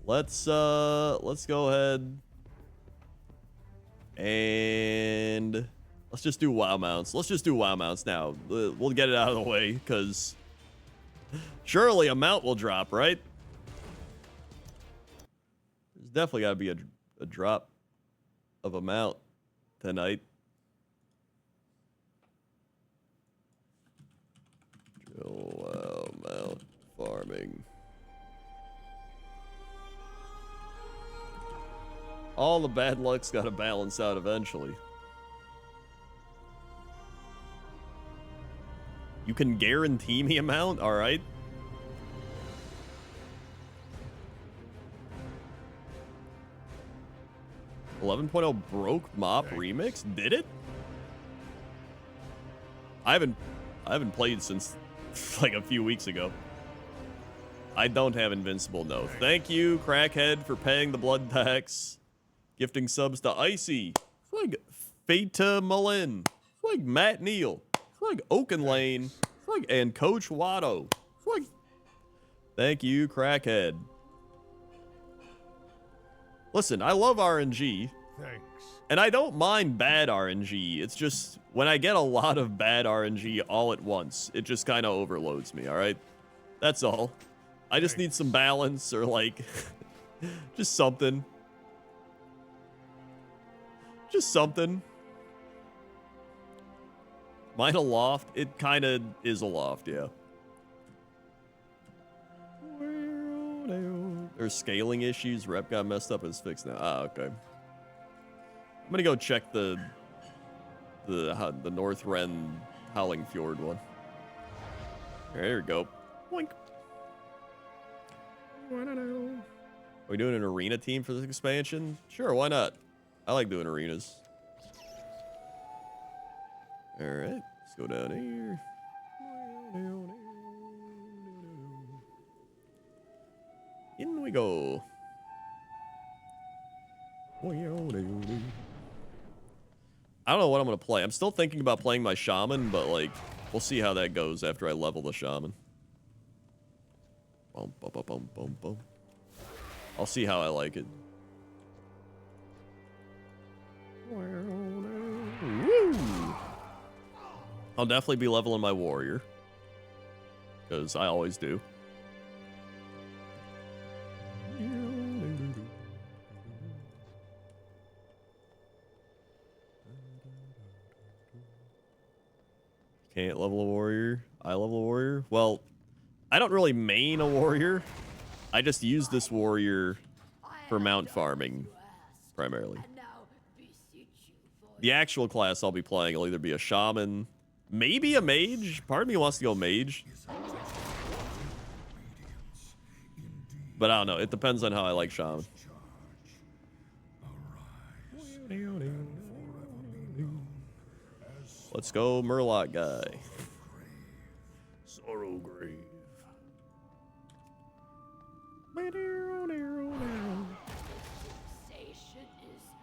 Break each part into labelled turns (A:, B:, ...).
A: Let's go ahead and let's just do WoW mounts. Let's just do WoW mounts now. We'll get it out of the way, because surely a mount will drop, right? There's definitely got to be a drop of a mount tonight. WoW mount farming. All the bad luck's got to balance out eventually. You can guarantee me a mount? All right. 11.0 broke Mop remix? Did it? I haven't played since like a few weeks ago. I don't have Invincible, no. Thank you, Crackhead, for paying the blood tax. Gifting subs to Icy. Like Fata Mullen. Like Matt Neal. Like Oakenlane. Like and Coach Watto. Like thank you, Crackhead. Listen, I love RNG.
B: Thanks.
A: And I don't mind bad RNG. It's just when I get a lot of bad RNG all at once, it just kind of overloads me, all right? That's all. I just need some balance or like just something. Just something. Mine a loft? It kind of is a loft, yeah. There's scaling issues. Rep got messed up. It's fixed now. Ah, okay. I'm gonna go check the North Ren Howling Fjord one. There we go. Boink. Are we doing an arena team for this expansion? Sure, why not? I like doing arenas. All right, let's go down here. In we go. I don't know what I'm going to play. I'm still thinking about playing my shaman, but like, we'll see how that goes after I level the shaman. Boom, boom, boom, boom, boom, boom. I'll see how I like it. Woo! I'll definitely be leveling my warrior, because I always do. Can't level a warrior. I level a warrior. Well, I don't really main a warrior. I just use this warrior for mount farming, primarily. The actual class I'll be playing will either be a shaman, maybe a mage. Part of me wants to go mage. But I don't know. It depends on how I like shaman. Let's go, Murloc guy. Sorrow Grave.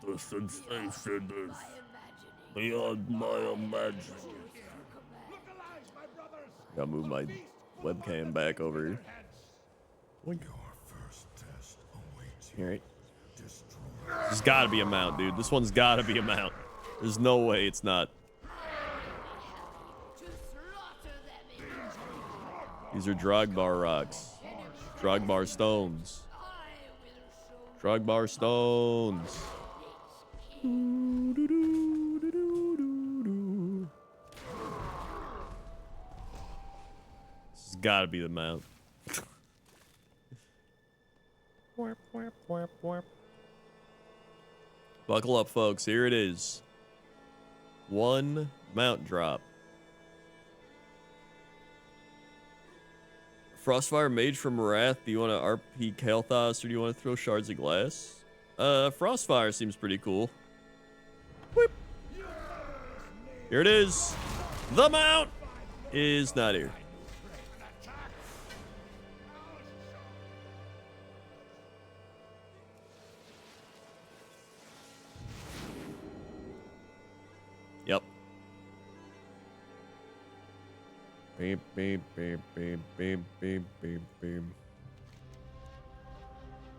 A: The sensation is beyond my imagination. Gotta move my webcam back over here. Alright. This has gotta be a mount, dude. This one's gotta be a mount. There's no way it's not. These are Drogbar rocks. Drogbar stones. Drogbar stones. This has got to be the mount. Buckle up, folks. Here it is. One mount drop. Frostfire Mage from Wrath. Do you want to RP Kael'thas or do you want to throw shards of glass? Frostfire seems pretty cool. Whip. Here it is. The mount is not here. Yep. Beep, beep, beep, beep, beep, beep, beep, beep.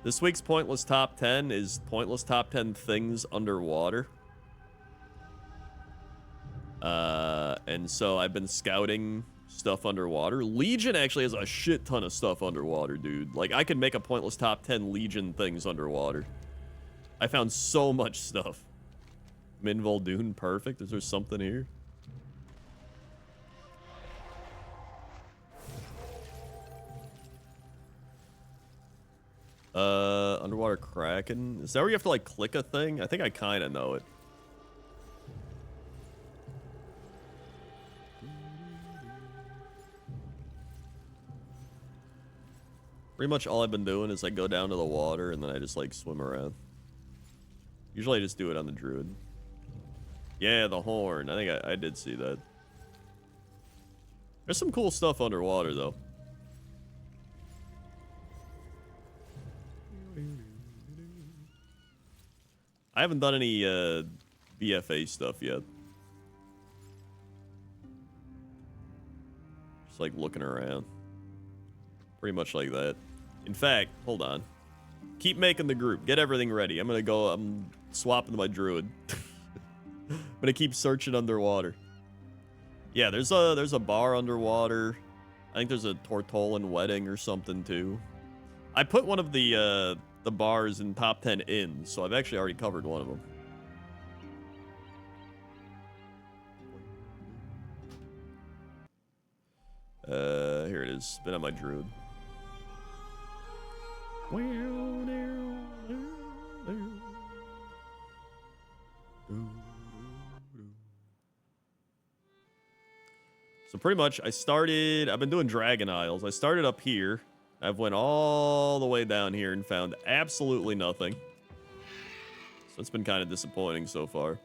A: This week's pointless top 10 is pointless top 10 things underwater. And so I've been scouting stuff underwater. Legion actually has a shit ton of stuff underwater, dude. Like, I could make a pointless top 10 Legion things underwater. I found so much stuff. Min Voldoon, perfect. Is there something here? Underwater Kraken. Is that where you have to, like, click a thing? I think I kind of know it. Pretty much all I've been doing is I go down to the water and then I just, like, swim around. Usually I just do it on the Druid. Yeah, the horn. I think I did see that. There's some cool stuff underwater, though. I haven't done any BFA stuff yet. Just like looking around. Pretty much like that. In fact, hold on. Keep making the group. Get everything ready. I'm swapping my druid. I'm gonna keep searching underwater. Yeah, there's a bar underwater. I think there's a Tortolan wedding or something too. I put one of the bars in top 10 in, so I've actually already covered one of them. Here it is. Spin on my druid. So pretty much I've been doing Dragon Isles. I started up here. I've went all the way down here and found absolutely nothing. So it's been kind of disappointing so far.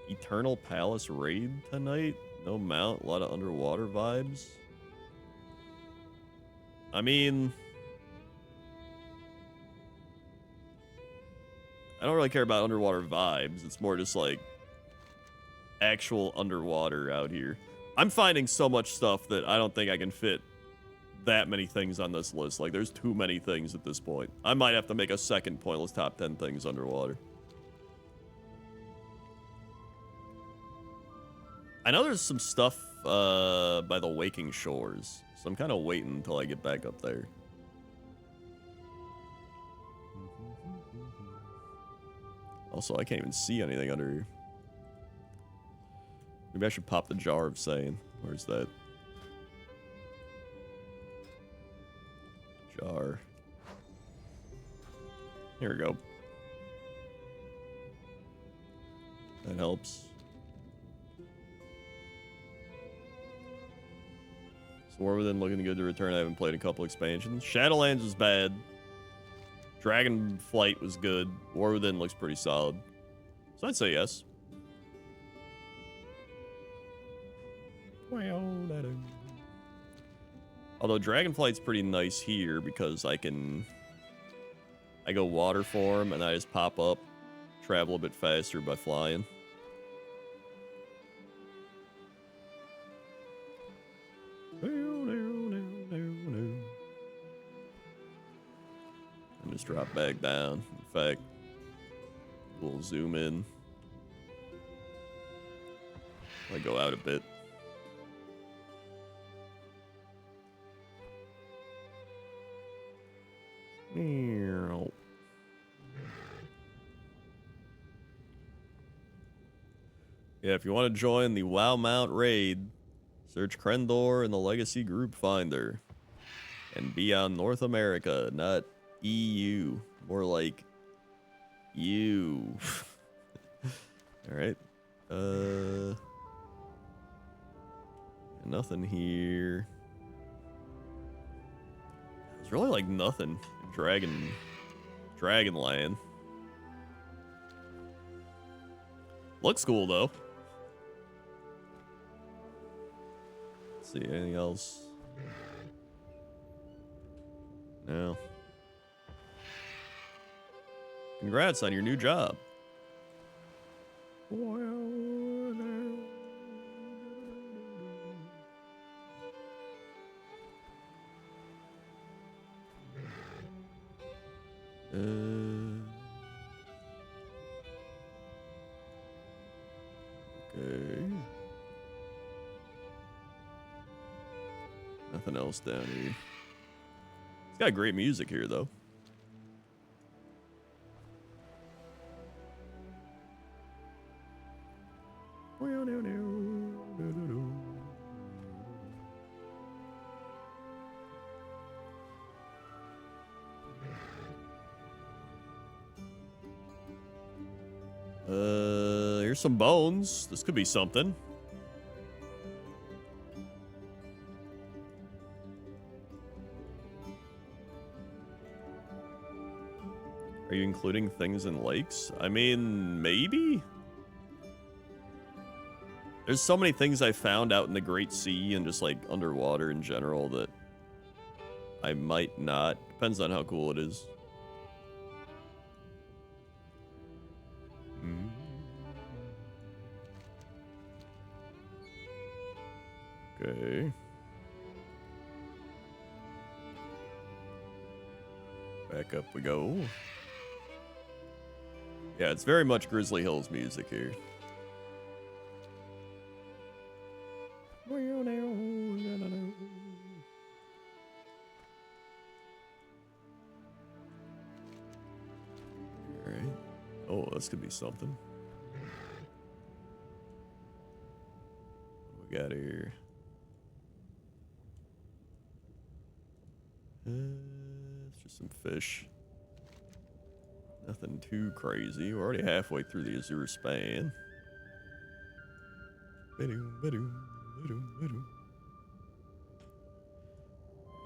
A: Eternal Palace raid tonight? No mount, a lot of underwater vibes. I mean, I don't really care about underwater vibes. It's more just like actual underwater out here. I'm finding so much stuff that I don't think I can fit that many things on this list. Like, there's too many things at this point. I might have to make a second pointless top 10 things underwater. I know there's some stuff by the Waking Shores, so I'm kind of waiting until I get back up there. Also, I can't even see anything under here. Maybe I should pop the jar of Saiyan. Where's that? Jar. Here we go. That helps. So War Within looking good to return. I haven't played a couple expansions. Shadowlands was bad. Dragonflight was good. War Within looks pretty solid. So I'd say yes. Although Dragonflight's pretty nice here because I go water form and I just pop up, travel a bit faster by flying. And just drop back down. In fact, we'll zoom in. I go out a bit. Yeah, if you want to join the WoW Mount raid, search Crendor in the Legacy Group Finder. And be on North America, not EU. More like you. Alright. Nothing here. There's really like nothing in Dragonland. Looks cool though. Let's see, anything else? No. Congrats on your new job. Okay. Nothing else down here. It's got great music here, though. Here's some bones. This could be something. Are you including things in lakes? I mean, maybe? There's so many things I found out in the Great Sea and just like underwater in general that I might not. Depends on how cool it is. Okay. Back up we go. Yeah, it's very much Grizzly Hills music here. Alright. Oh, this could be something. What we got here? It's just some fish. Nothing too crazy. We're already halfway through the Azure span.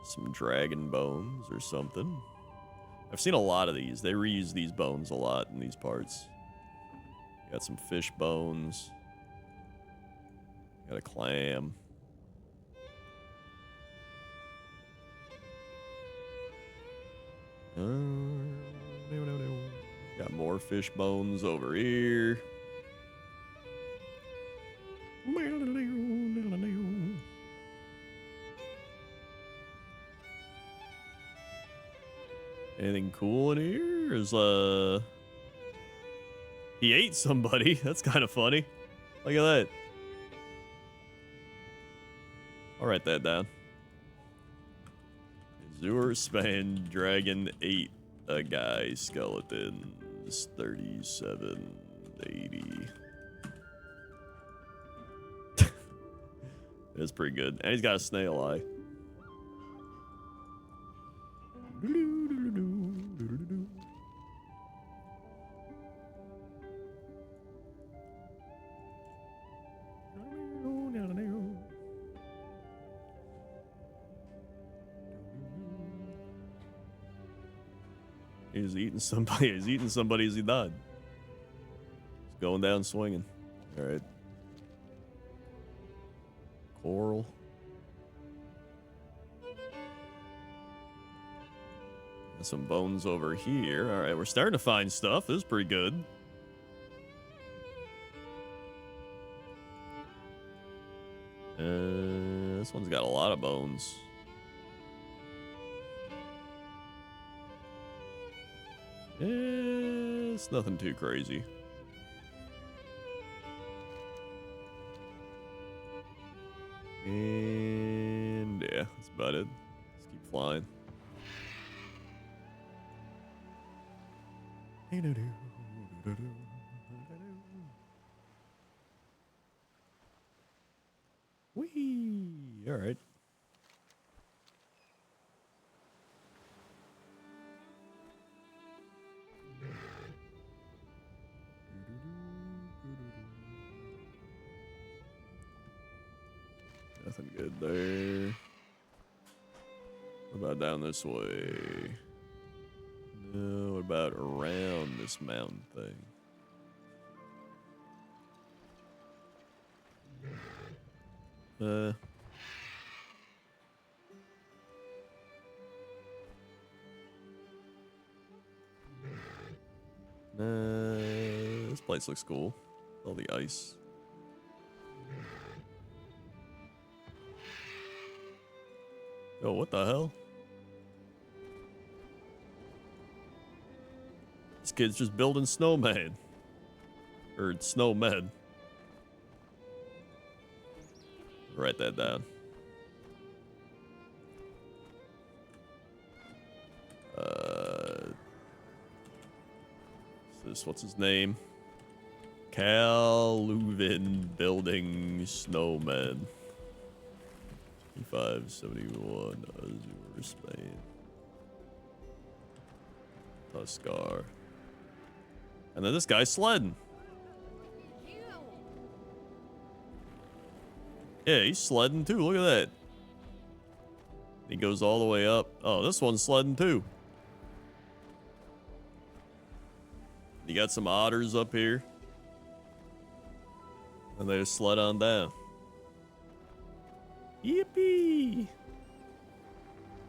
A: Some dragon bones or something. I've seen a lot of these. They reuse these bones a lot in these parts. Got some fish bones. Got a clam. Got more fish bones over here. Anything cool in here? Is he ate somebody. That's kind of funny. Look at that. I'll write that down. Azure span dragon ate a guy. Skeletons 3780. That's pretty good. And he's got a snail eye. He's eating somebody. He's eating somebody as he died. He's going down swinging. All right. Coral. Got some bones over here. All right, we're starting to find stuff. This is pretty good. This one's got a lot of bones. It's nothing too crazy. And yeah, that's about it. Let's keep flying. Whee! All right. Nothing good there. What about down this way? No, what about around this mountain thing? This place looks cool. All the ice. Oh, what the hell? kid's just building snowman. Or snowmen. Write that down. What's his name? Calvin building snowmen. 571 Azure Spain. Tuscar. And then this guy's sledding. Yeah, he's sledding too. Look at that. He goes all the way up. Oh, this one's sledding too. You got some otters up here. And they just sled on down. Yippee!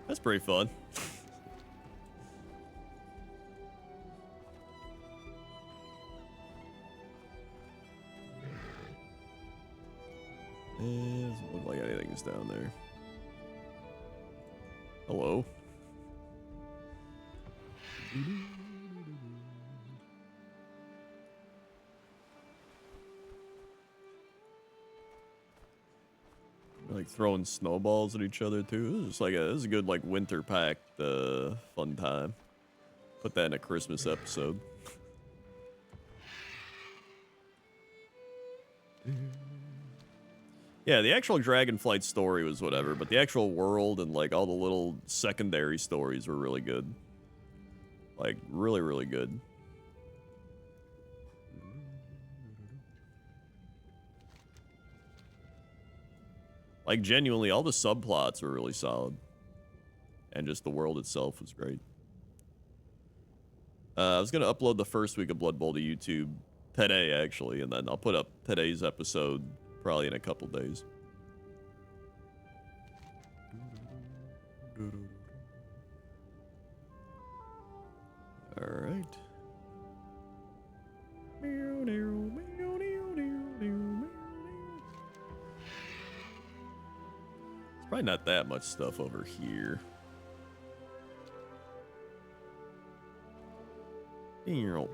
A: That's pretty fun. Doesn't look like anything's down there. Hello? Like throwing snowballs at each other too. This is like this is a good like winter packed fun time. Put that in a Christmas episode. Yeah, the actual Dragonflight story was whatever, but the actual world and like all the little secondary stories were really good. Like really, really good. Like, genuinely, all the subplots were really solid. And just the world itself was great. I was going to upload the first week of Blood Bowl to YouTube today, actually. And then I'll put up today's episode probably in a couple days. Alright. Probably not that much stuff over here. Well,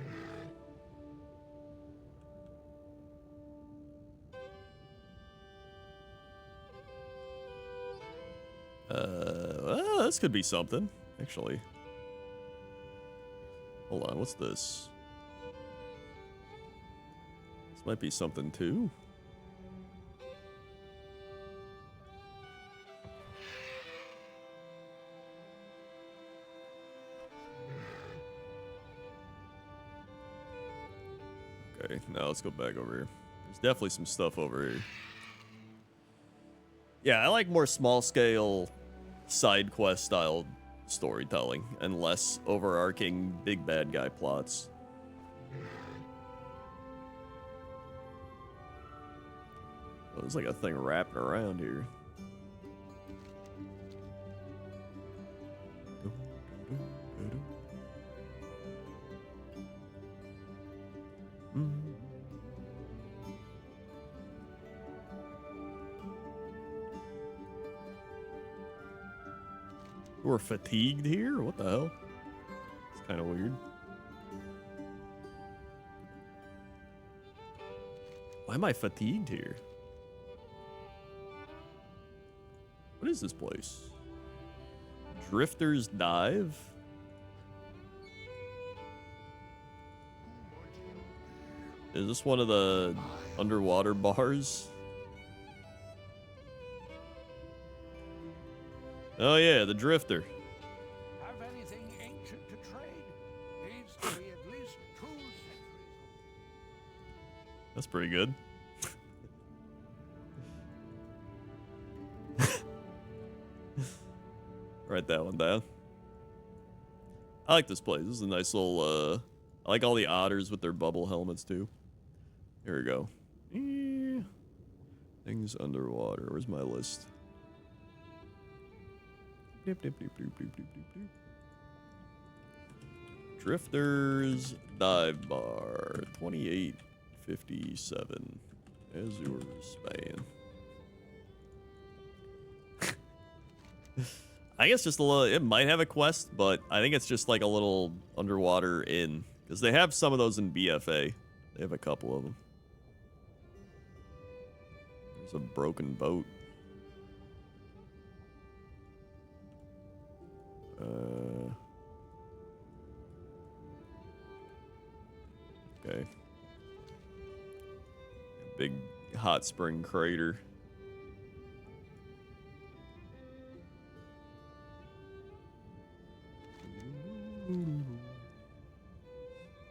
A: this could be something, actually. Hold on, what's this? This might be something too. Okay, now let's go back over here. There's definitely some stuff over here. Yeah, I like more small-scale side quest style storytelling and less overarching big bad guy plots. Oh, there's like a thing wrapping around here. We're fatigued here? What the hell? It's kind of weird. Why am I fatigued here? What is this place? Drifter's Dive? Is this one of the underwater bars? Oh yeah, the Drifter.
B: Have anything ancient to trade? Needs to be at least 2 centuries.
A: That's pretty good. Write that one down. I like this place. This is a nice little, I like all the otters with their bubble helmets too. Here we go. Things underwater. Where's my list? Dip, dip, dip, dip, dip, dip, dip, dip. Drifter's Dive Bar, 2857, Azure, Spain. I guess just a little. It might have a quest, but I think it's just like a little underwater inn Because they have some of those in BFA. They have a couple of them. There's a broken boat. Okay. A big hot spring crater.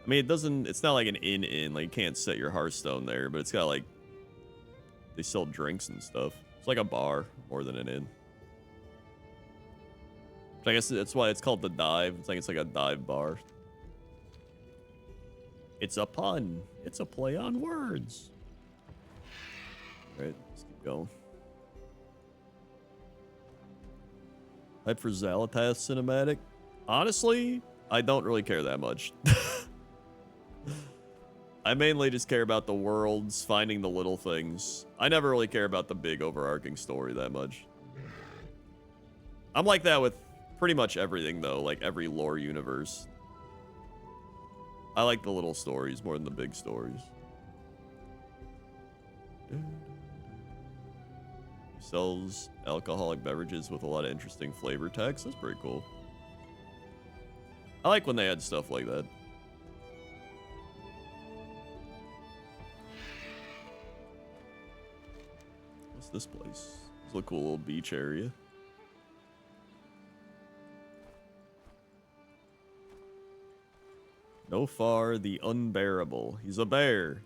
A: I mean, it's not like an inn, like you can't set your Hearthstone there, but it's got like, they sell drinks and stuff. It's like a bar more than an inn. I guess that's why it's called the Dive. It's like a dive bar. It's a pun. It's a play on words. All right, let's keep going. Hype for Xalatath cinematic. Honestly, I don't really care that much. I mainly just care about the worlds, finding the little things. I never really care about the big overarching story that much. I'm like that with pretty much everything, though, like every lore universe. I like the little stories more than the big stories. He sells alcoholic beverages with a lot of interesting flavor text. That's pretty cool. I like when they add stuff like that. What's this place? It's a cool little beach area. No far the unbearable. He's a bear.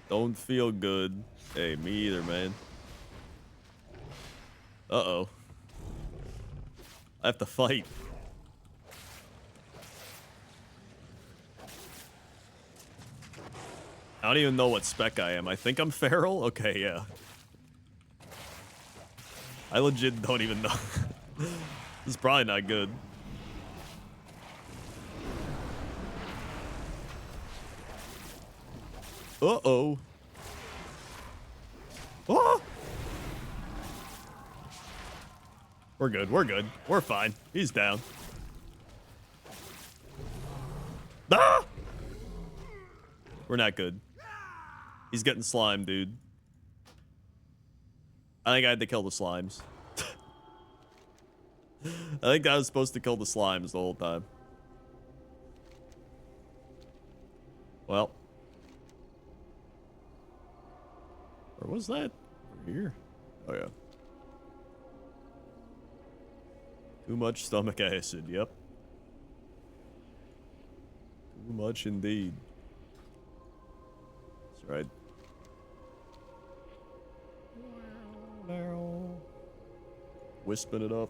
A: Don't feel good. Hey, me either, man. Uh-oh. I have to fight. I don't even know what spec I am. I think I'm feral? Okay, yeah. I legit don't even know. This is probably not good. Uh-oh. Oh! We're good. We're good. We're fine. He's down. Ah! We're not good. He's getting slimed, dude. I think I had to kill the slimes. I think I was supposed to kill the slimes the whole time. Well. Or was that? Over here? Oh, yeah. Too much stomach acid, yep. Too much indeed. That's right. Wisping it up.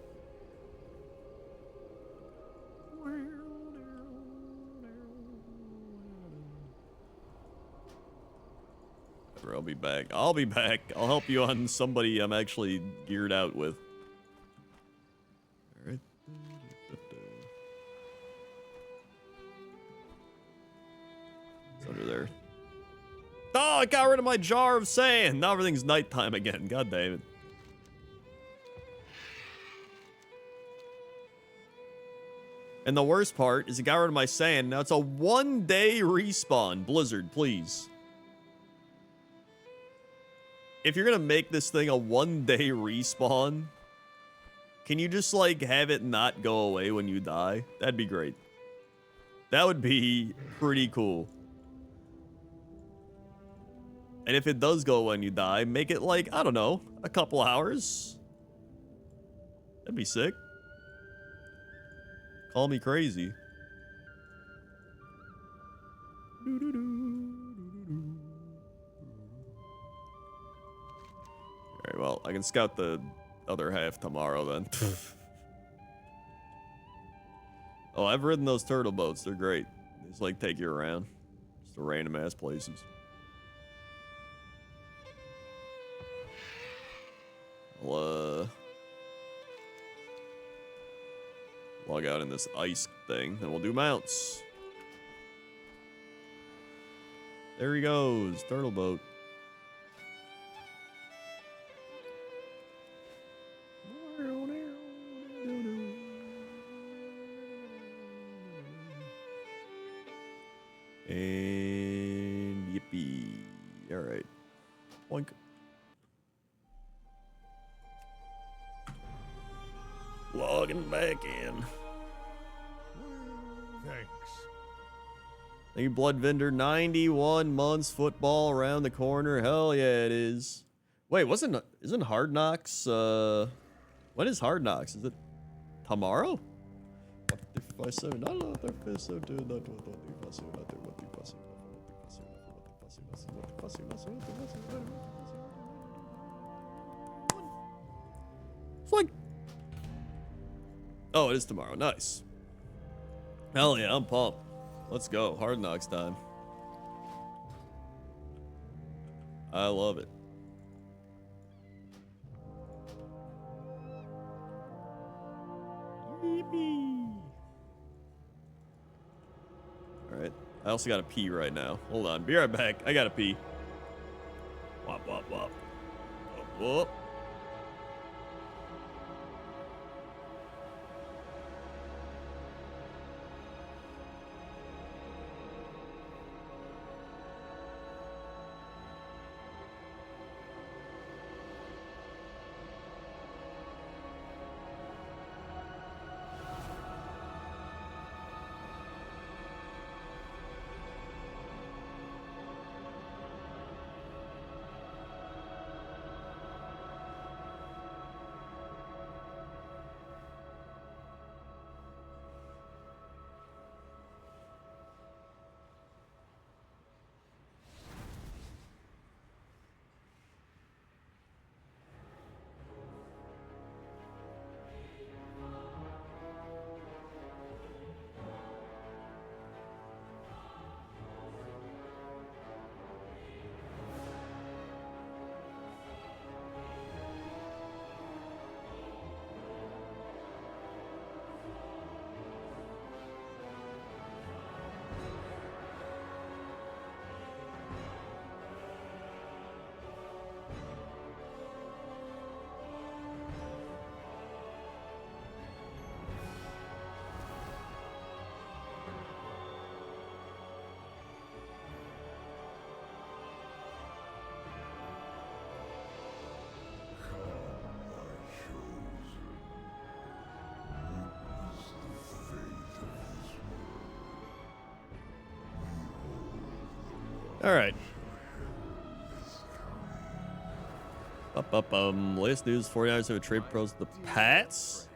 A: I'll be back. I'll be back. I'll help you on somebody I'm actually geared out with. Alright. It's under there. Oh, I got rid of my jar of sand. Now everything's nighttime again. God damn it. And the worst part is it got rid of my sand. Now it's a 1-day respawn. Blizzard, please. If you're gonna make this thing a 1-day respawn, can you just like have it not go away when you die? That'd be great. That would be pretty cool. And if it does go when you die, make it like, I don't know, a couple hours. That'd be sick. Call me crazy. Alright, well, I can scout the other half tomorrow then. Oh, I've ridden those turtle boats. They're great. They just like take you around. Just to random ass places. I'll log out in this ice thing, and we'll do mounts. There he goes, turtle boat. Logging back in.
B: Thanks.
A: Thank you, Blood Vendor. 91 months, football around the corner. Hell yeah, it is. Wait, isn't Hard Knocks, when is Hard Knocks? Is it tomorrow? It's like, oh, it is tomorrow. Nice. Hell yeah, I'm pumped. Let's go. Hard Knocks time. I love it. Yippee. All right. I also got to pee right now. Hold on. Be right back. I got to pee. Wop, wop, wop. Whoop, whoop. All right. Latest news, 49ers have a trade pros. The Pats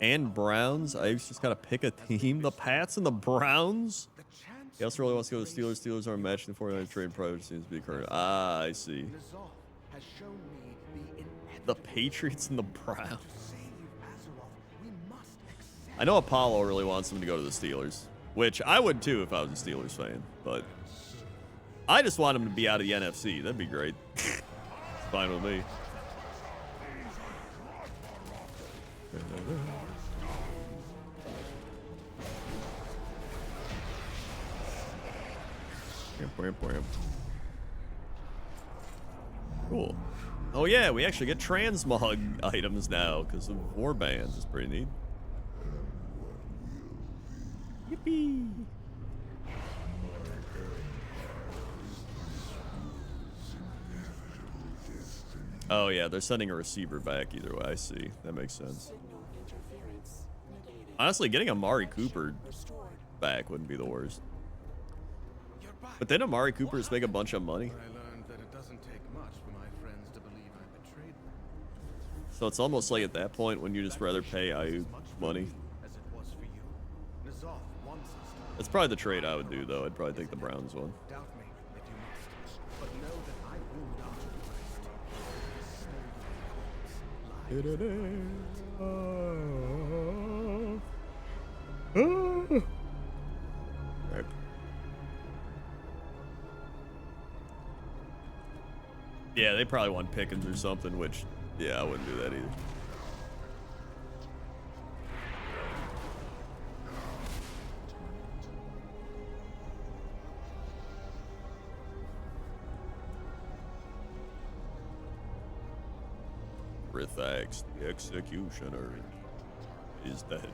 A: and Browns. I just got to pick a team. The Pats and the Browns. He also really wants to go to the Steelers. Steelers aren't matching the 49ers trade pro. Seems to be current. Ah, I see. The Patriots and the Browns. I know Apollo really wants him to go to the Steelers, which I would too if I was a Steelers fan, but I just want him to be out of the NFC. That'd be great. It's fine with me. Cool. Oh yeah, we actually get transmog items now because of warbands. It's pretty neat. Yippee! Oh yeah, they're sending a receiver back either way. I see. That makes sense. Honestly, getting Amari Cooper back wouldn't be the worst. But then Amari Cooper just make a bunch of money. So it's almost like at that point when you just rather pay Ayuk money. That's probably the trade I would do, though. I'd probably take the Browns one. Right. Yeah, they probably want Pickens or something, which, yeah, I wouldn't do that either. Rithax, the executioner, is dead.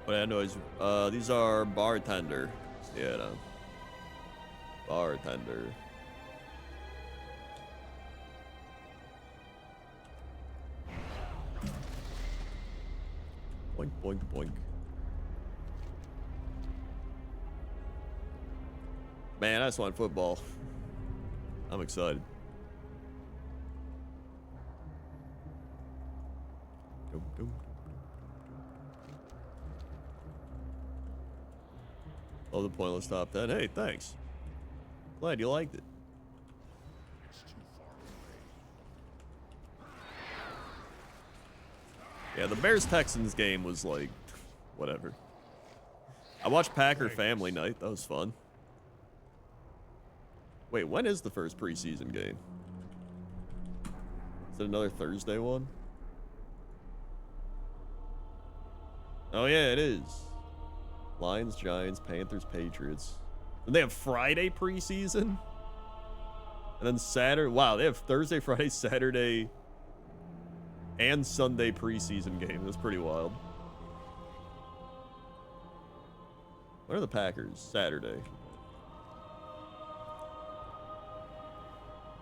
A: What I know is, these are bartender. Yeah, no. Bartender. Boink, boink, boink. Man, I just want football. I'm excited. Oh, the pointless top 10. Hey, thanks. Glad you liked it. Yeah, the Bears-Texans game was like, whatever. I watched Packer Family Night. That was fun. Wait, when is the first preseason game? Is it another Thursday one? Oh, yeah, it is. Lions, Giants, Panthers, Patriots. And they have Friday preseason? And then Saturday. Wow, they have Thursday, Friday, Saturday, and Sunday preseason game. That's pretty wild. What are the Packers? Saturday.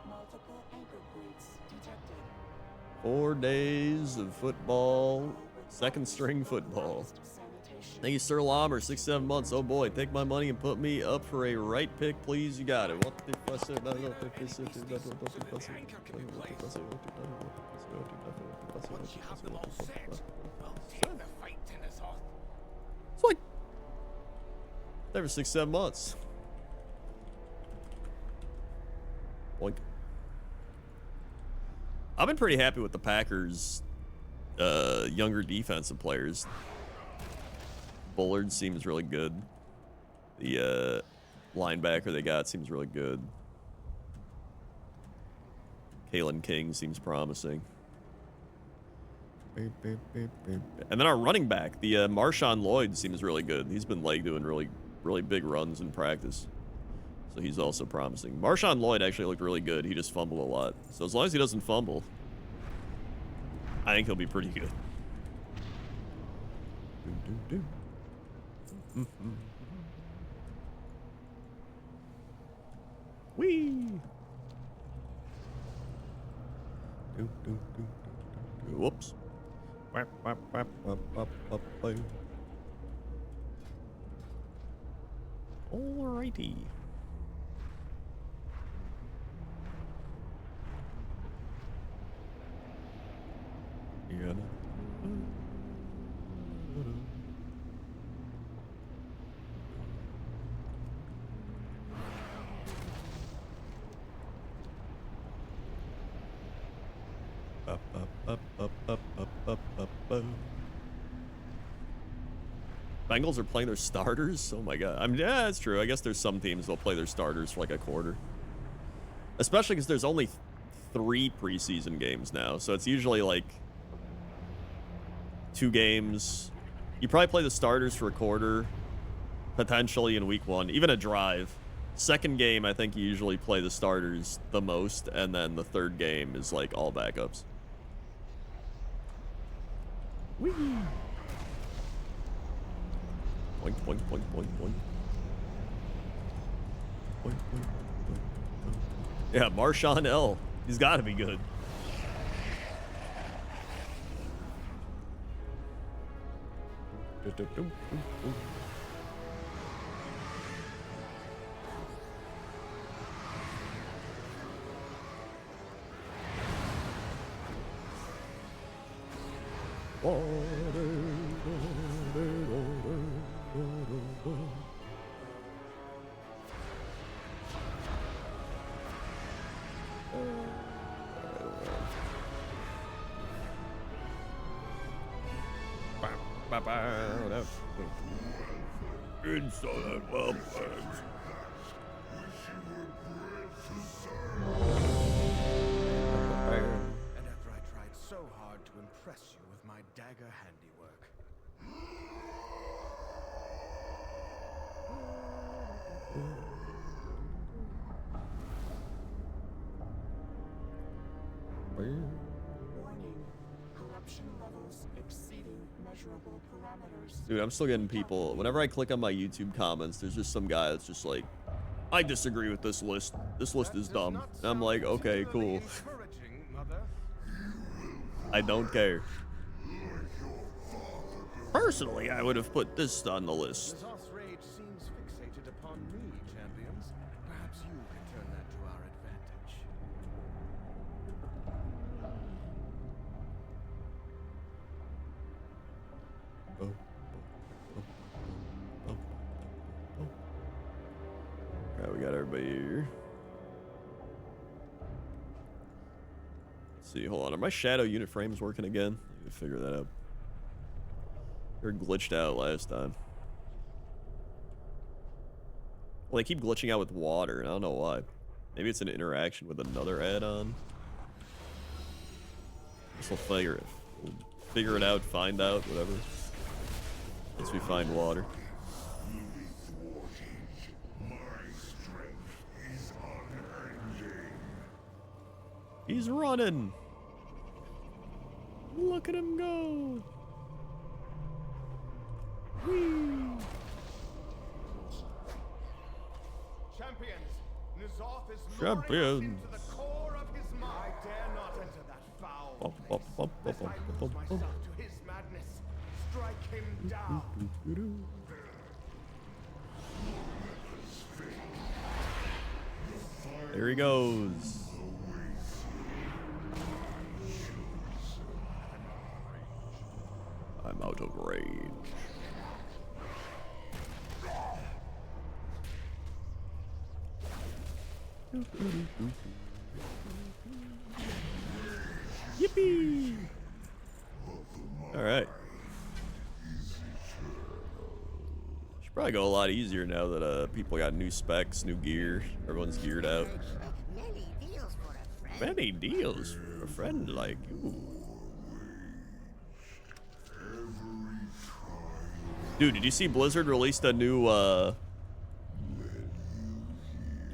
C: Multiple anchor points detected.
A: 4 days of football. Second string football. Thank you, Sir Lommer. 6-7 months. Oh boy, take my money and put me up for a right pick, please. You got it. What the fuss? It's like every 6-7 months. Boink. I've been pretty happy with the Packers' younger defensive players. Bullard seems really good. The linebacker they got seems really good. Kalen King seems promising. And then our running back, the Marshawn Lloyd, seems really good. He's been like doing really big runs in practice. So he's also promising. Marshawn Lloyd actually looked really good. He just fumbled a lot. So as long as he doesn't fumble, I think he'll be pretty good. Whee! Whoops. Alrighty. Yeah. Bengals are playing their starters? Oh my god. I mean, yeah, that's true. I guess there's some teams that'll play their starters for like a quarter. Especially because there's only 3 preseason games now. So it's usually like 2 games. You probably play the starters for a quarter, potentially in week 1, even a drive. Second game, I think you usually play the starters the most, and then the third game is like all backups. Whee! Boink, boink, boink, boink, boink. Boink, boink, boink, boink. Yeah, Marshawn L. He's got to be good. Inside well plans.
B: And after I tried so hard to impress you with my dagger handiwork.
C: Warning. Corruption levels exceeding measurable parameters.
A: Dude, I'm still getting people. Whenever I click on my YouTube comments, there's just some guy that's just like, I disagree with this list. This list is dumb. And I'm like, okay, cool. I don't care. Personally, I would have put this on the list.
D: The Zoth rage seems fixated upon me, champions. Perhaps you can turn that to our advantage.
A: Alright, we got everybody here. Let's see, hold on. Are my shadow unit frames working again? I need to figure that out. They're glitched out last time. Well, they keep glitching out with water, and I don't know why. Maybe it's an interaction with another add-on. Guess we'll figure it out, find out, whatever. Once we find water. He's running. Look at him go. Whee.
D: Champions, N'Zoth is
A: Champions.
D: luring us into the core of his mind. I dare not enter that foul place, lest I lose myself to his madness. Strike him down.
A: There he goes. I'm out of range. Yippee! All right. Should probably go a lot easier now that people got new specs, new gear. Everyone's geared out.
E: Many deals for a friend.
A: Many deals for a friend like you. Dude, did you see Blizzard released a new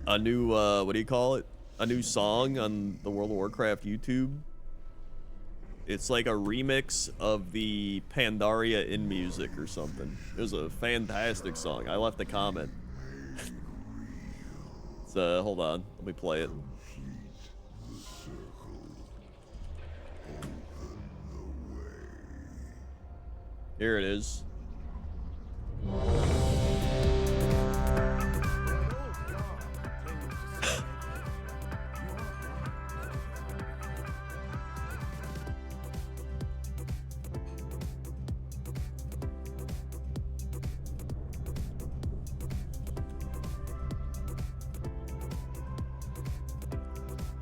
A: what do you call it? A new song on the World of Warcraft YouTube? It's like a remix of the Pandaria in music or something. It was a fantastic song. I left a comment. So, hold on. Let me play it. Here it is.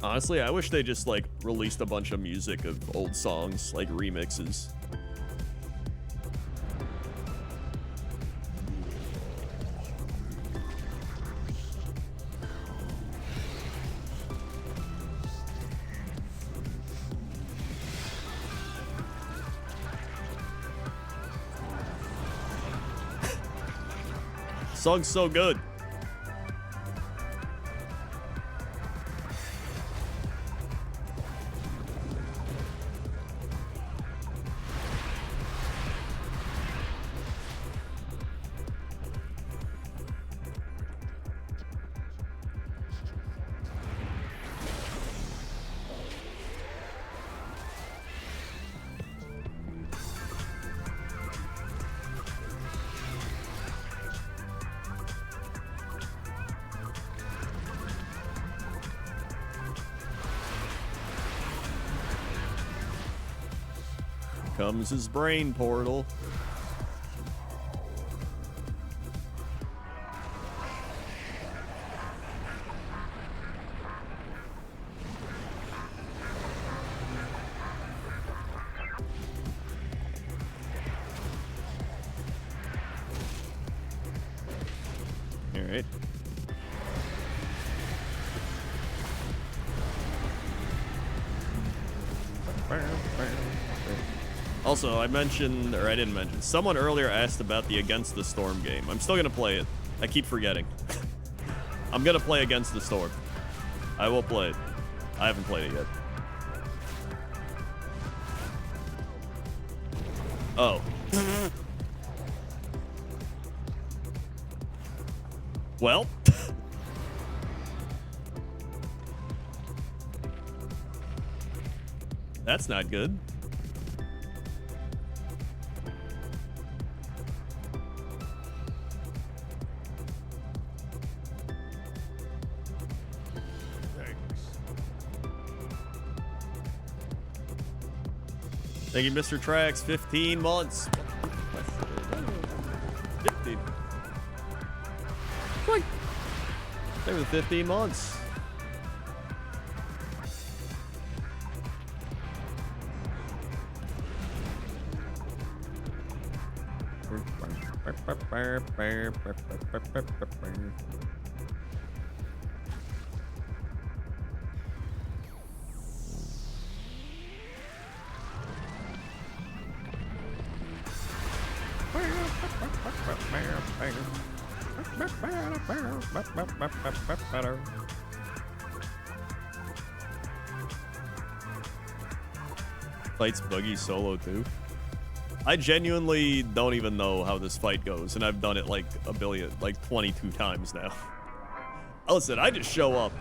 A: Honestly, I wish they just, like, released a bunch of music of old songs, like remixes. Song's so good. Comes his brain portal. All right. Also, I mentioned, or I didn't mention, someone earlier asked about the Against the Storm game. I'm still gonna play it. I keep forgetting. I'm gonna play Against the Storm. I will play it. I haven't played it yet. Oh. Well. That's not good. Thank you, Mr. Trax. 15 months. 15. What? They were the 15 months. Fights Buggy solo too. I genuinely don't even know how this fight goes, and I've done it like a billion, like 22 times now. Listen, I just show up.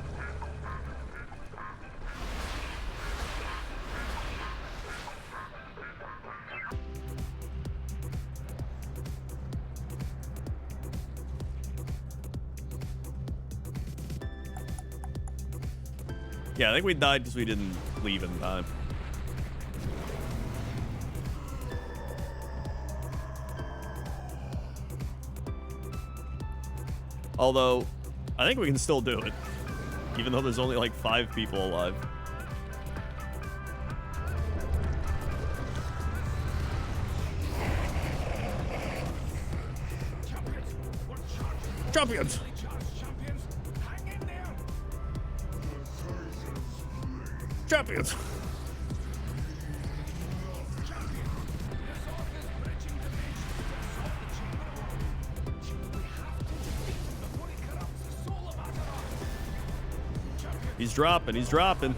A: Yeah, I think we died because we didn't leave in time. Although, I think we can still do it, even though there's only like 5 people alive. Champions! Champions! He's dropping, he's dropping.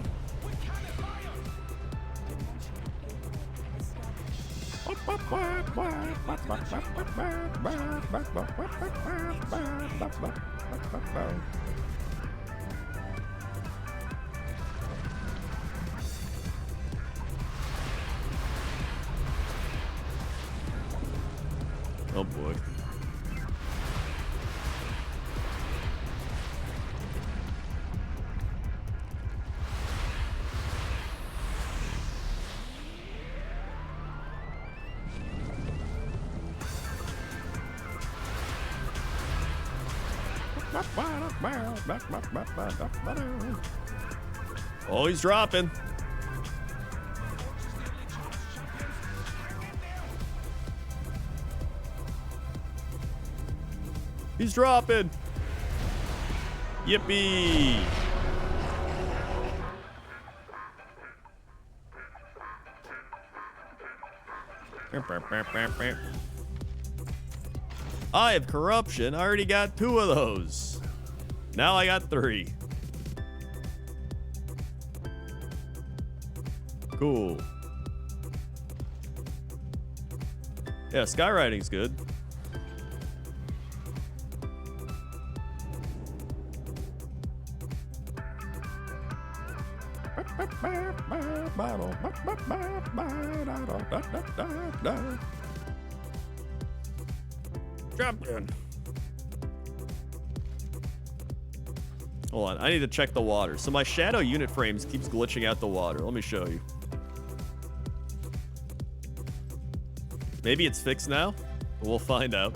A: Oh boy. Oh, he's dropping. He's dropping. Yippee. I have corruption. I already got 2 of those. Now I got 3. Cool. Yeah, skywriting's good. Champion. Hold on, I need to check the water. So my shadow unit frames keeps glitching out the water. Let me show you. Maybe it's fixed now? We'll find out.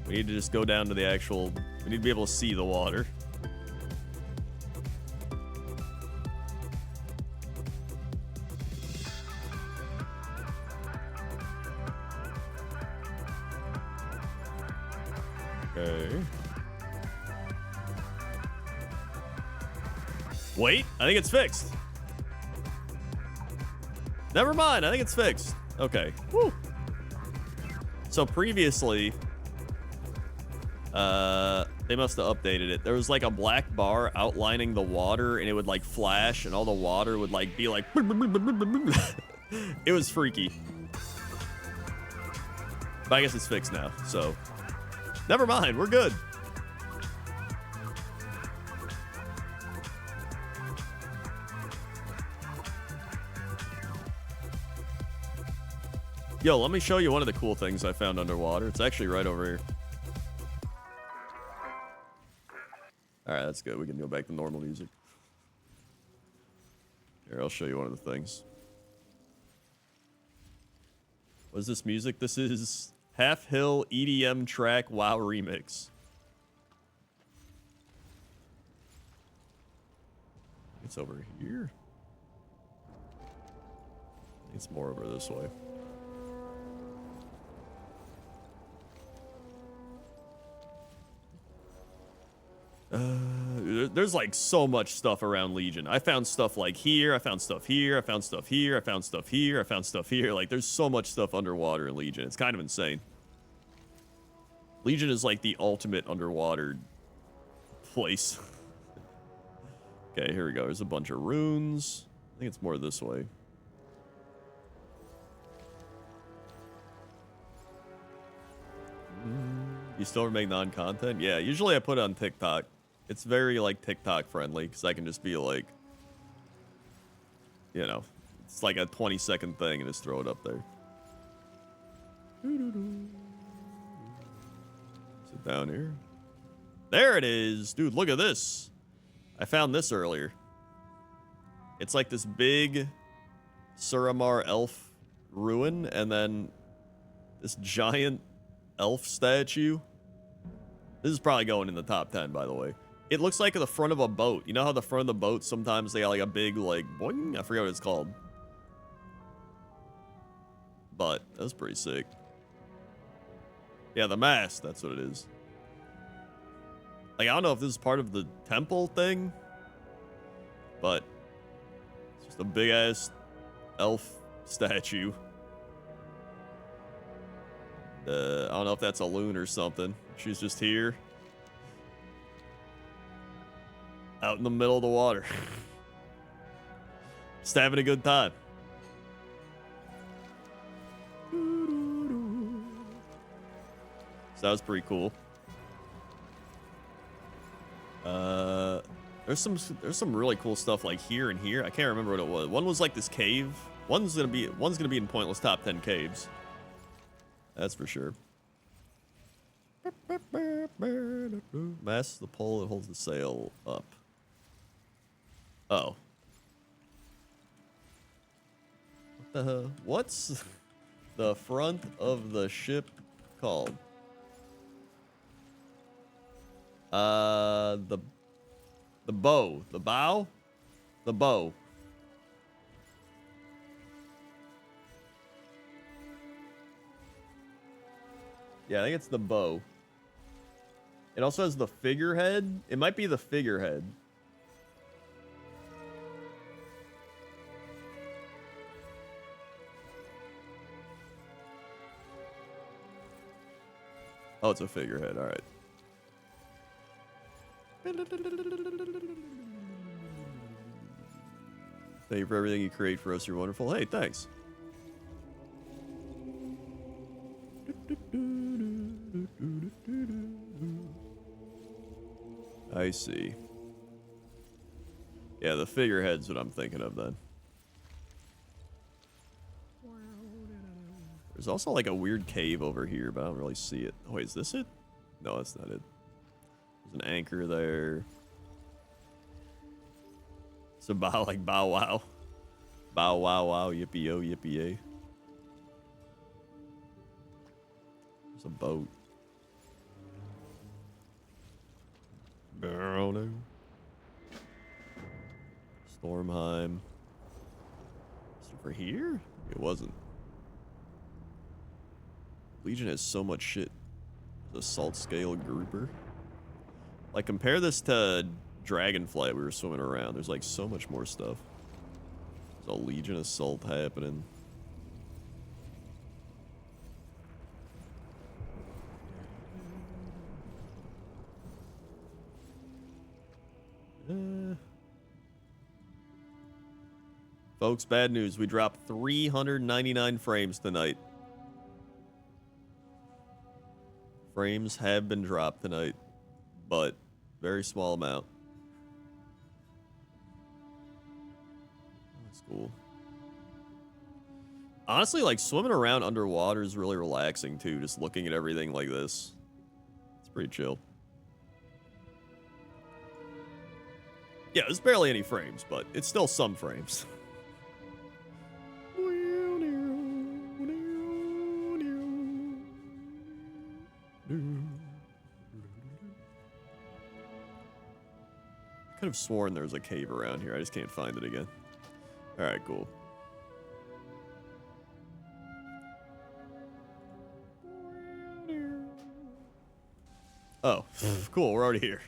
A: We need to just go down to the actual... We need to be able to see the water. Okay. Wait, I think it's fixed. Never mind, I think it's fixed. Okay. Woo. So previously, they must have updated it. There was like a black bar outlining the water, and it would like flash, and all the water would like be like... It was freaky. But I guess it's fixed now, so... Never mind, we're good. Yo, let me show you one of the cool things I found underwater. It's actually right over here. Alright, that's good. We can go back to normal music. Here, I'll show you one of the things. What is this music? This is Half Hill EDM track WoW remix. It's over here. It's more over this way. There's like so much stuff around Legion. I found stuff like here, I found stuff here, I found stuff here, I found stuff here, I found stuff here. Like there's so much stuff underwater in Legion. It's kind of insane. Legion is like the ultimate underwater place. Okay, here we go. There's a bunch of runes. I think it's more this way. You still make non-content? Yeah, usually I put it on TikTok. It's very, like, TikTok friendly, because I can just be like, you know, it's like a 20-second thing and just throw it up there. Sit down here. There it is! Dude, look at this! I found this earlier. It's like this big Suramar elf ruin, and then this giant elf statue. This is probably going in the top 10, by the way. It looks like the front of a boat. You know how the front of the boat, sometimes they got like a big, like, boing? I forget what it's called. But that's pretty sick. Yeah, the mast, that's what it is. Like, I don't know if this is part of the temple thing, but it's just a big-ass elf statue. I don't know if that's a loon or something. She's just here. Out in the middle of the water. Just having a good time. So that was pretty cool. There's some really cool stuff like here and here. I can't remember what it was. One was like this cave. One's gonna be in pointless top 10 caves. That's for sure. Mast is the pole that holds the sail up. Oh. What the hell? What's the front of the ship called? The bow. The bow? The bow. Yeah, I think it's the bow. It also has the figurehead. It might be the figurehead. Oh, it's a figurehead. All right. Thank you for everything you create for us. You're wonderful. Hey, thanks. I see. Yeah, the figurehead's what I'm thinking of then. There's also like a weird cave over here, but I don't really see it. Oh, wait, is this it? No, that's not it. There's an anchor there. It's about like bow wow. Bow wow wow, yippee yo, yippee yay. There's a boat. No. Stormheim. Is it over here? It wasn't. Legion has so much shit. The salt scale grouper. Like, compare this to Dragonflight we were swimming around. There's like so much more stuff. There's a Legion assault happening. Folks, bad news. We dropped 399 frames tonight. Frames have been dropped tonight, but very small amount. That's cool. Honestly, like, swimming around underwater is really relaxing, too. Just looking at everything like this. It's pretty chill. Yeah, there's barely any frames, but it's still some frames. Could have sworn there was a cave around here. I just can't find it again. All right, cool. Oh, cool. We're already here.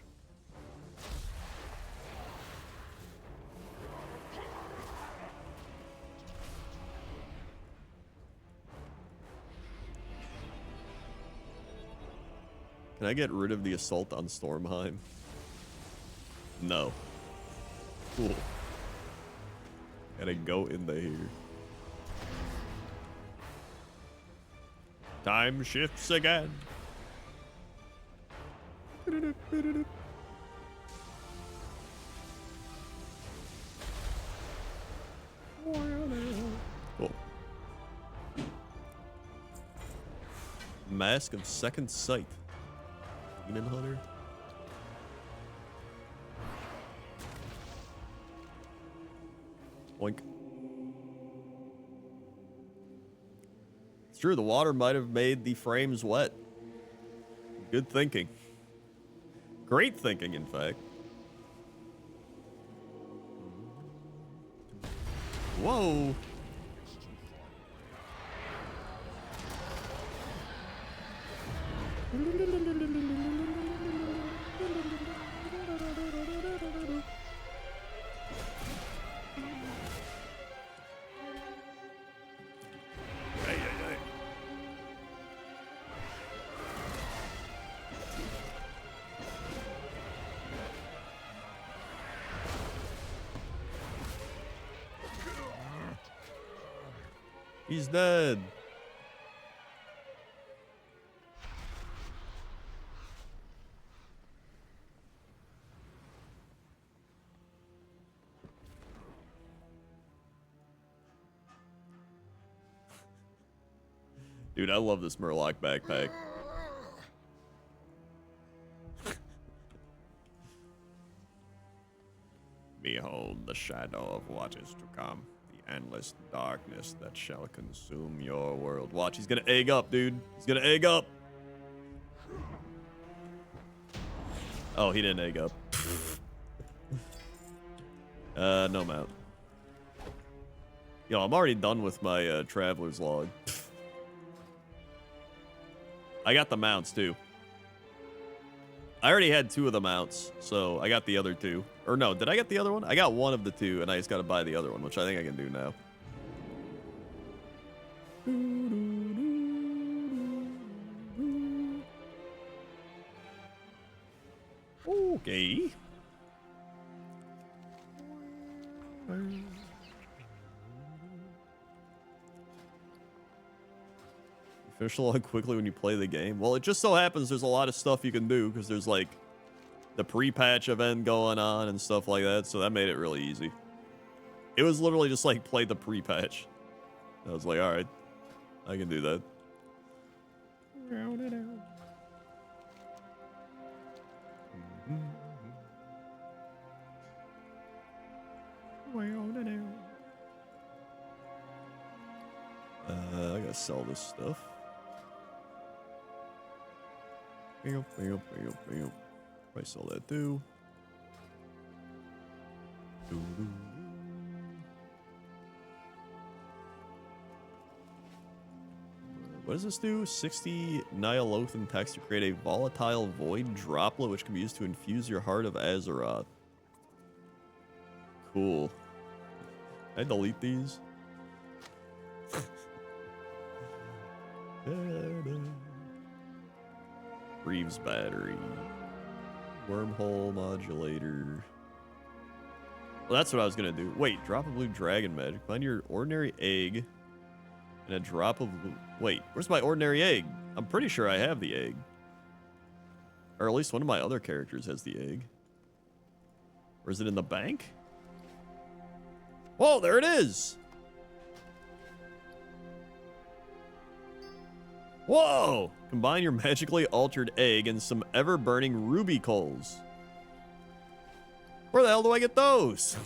A: Can I get rid of the assault on Stormheim? No. Cool. Gotta go into here. Time shifts again. Cool. Mask of Second Sight. Demon Hunter. Oink. It's true, the water might have made the frames wet. Good thinking. Great thinking, in fact. Whoa. He's dead. Dude, I love this Murloc backpack. Behold the shadow of what is to come. The endless darkness that shall consume your world. Watch, he's gonna egg up, dude. He's gonna egg up. Oh, he didn't egg up. No mount. Yo, I'm already done with my traveler's log. I got the mounts too. I already had 2 of the mounts, so I got the other 2. Or no, did I get the other one? I got one of the 2, and I just got to buy the other one, which I think I can do now. Okay. Finish the log quickly when you play the game. Well, it just so happens there's a lot of stuff you can do because there's like the pre-patch event going on and stuff like that, so that made it really easy. It was literally just like play the pre-patch. I was like, all right, I can do that. I gotta sell this stuff. I sell that too. What does this do? 60 Nyalothan text to create a volatile void droplet which can be used to infuse your heart of Azeroth. Cool. Can I delete these? Reeves battery. Wormhole modulator. Well, that's what I was gonna do. Wait, drop a blue dragon magic. Find your ordinary egg and a drop of blue. Wait, where's my ordinary egg? I'm pretty sure I have the egg. Or at least one of my other characters has the egg. Or is it in the bank? Whoa, there it is! Whoa! Combine your magically altered egg and some ever-burning ruby coals. Where the hell do I get those?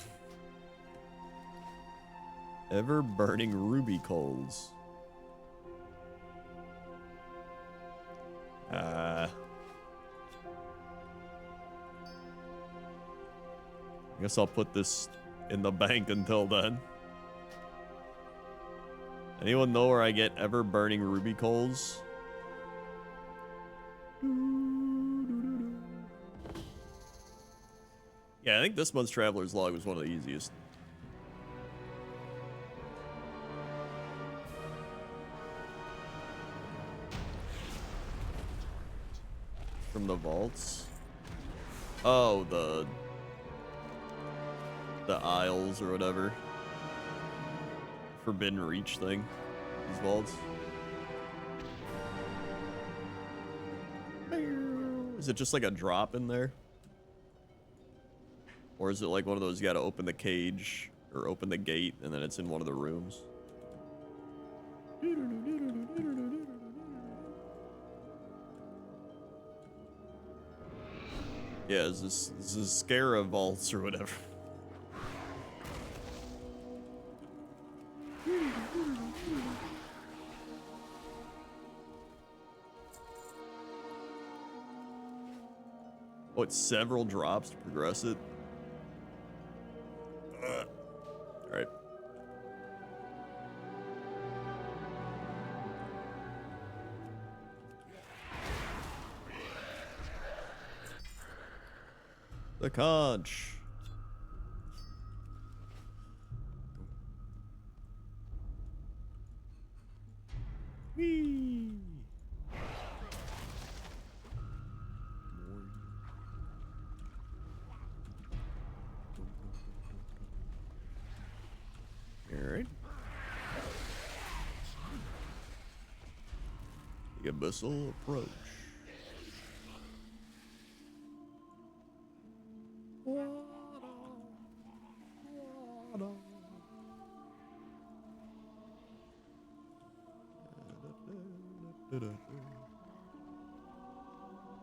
A: Ever-burning ruby coals. I guess I'll put this in the bank until then. Anyone know where I get ever burning ruby coals? Yeah, I think this month's Traveler's Log was one of the easiest. From the vaults? Oh, the aisles or whatever. Forbidden Reach thing. These vaults. Is it just like a drop in there? Or is it like one of those you gotta open the cage or open the gate and then it's in one of the rooms? Yeah, is this Scara vaults or whatever? Oh, it's several drops to progress it. All right. The conch. Whee! Alright. The abyssal approach.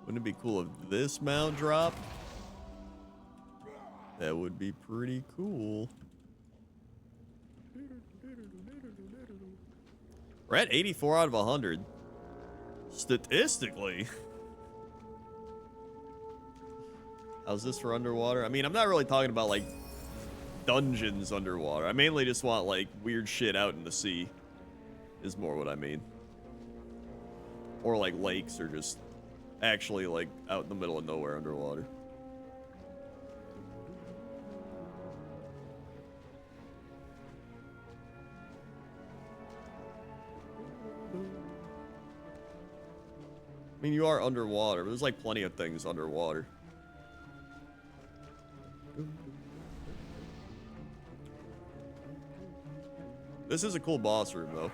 A: Wouldn't it be cool if this mount dropped? That would be pretty cool. We're at 84 out of 100. Statistically. How's this for underwater? I mean, I'm not really talking about like dungeons underwater. I mainly just want like weird shit out in the sea is more what I mean. Or like lakes or just actually like out in the middle of nowhere underwater. I mean, you are underwater, but there's like plenty of things underwater. This is a cool boss room, though.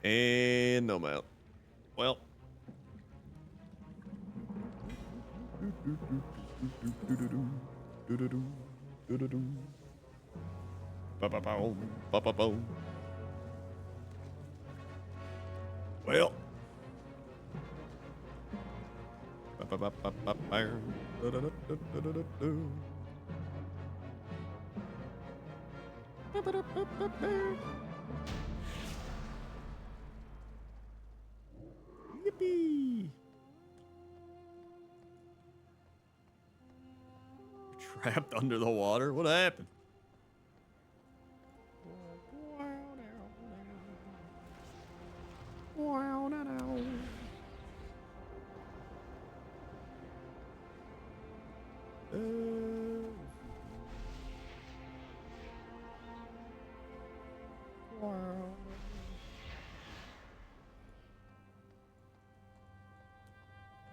A: And no mount. Well. Well. Yippee! Trapped under the water? What happened?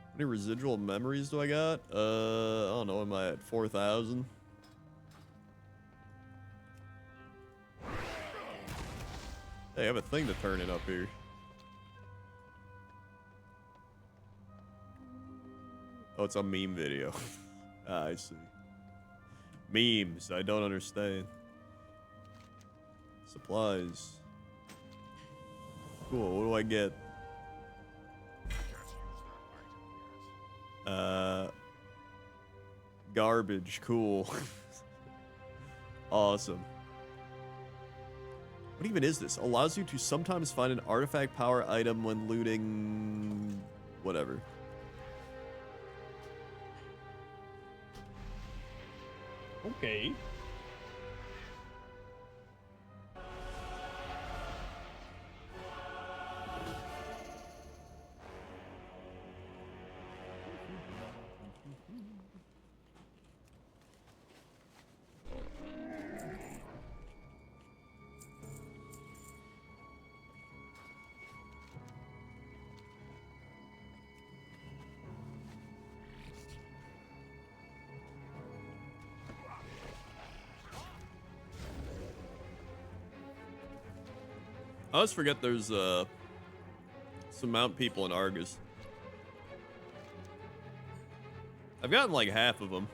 A: How many residual memories do I got? I don't know, am I at 4,000? Hey, I have a thing to turn it up here. Oh, it's a meme video. Ah, I see. Memes, I don't understand. Supplies. Cool, what do I get? Garbage, cool. Awesome. What What even is this? Allows you to sometimes find an artifact power item when looting... whatever. Okay. I always forget there's some mount people in Argus. I've gotten like half of them.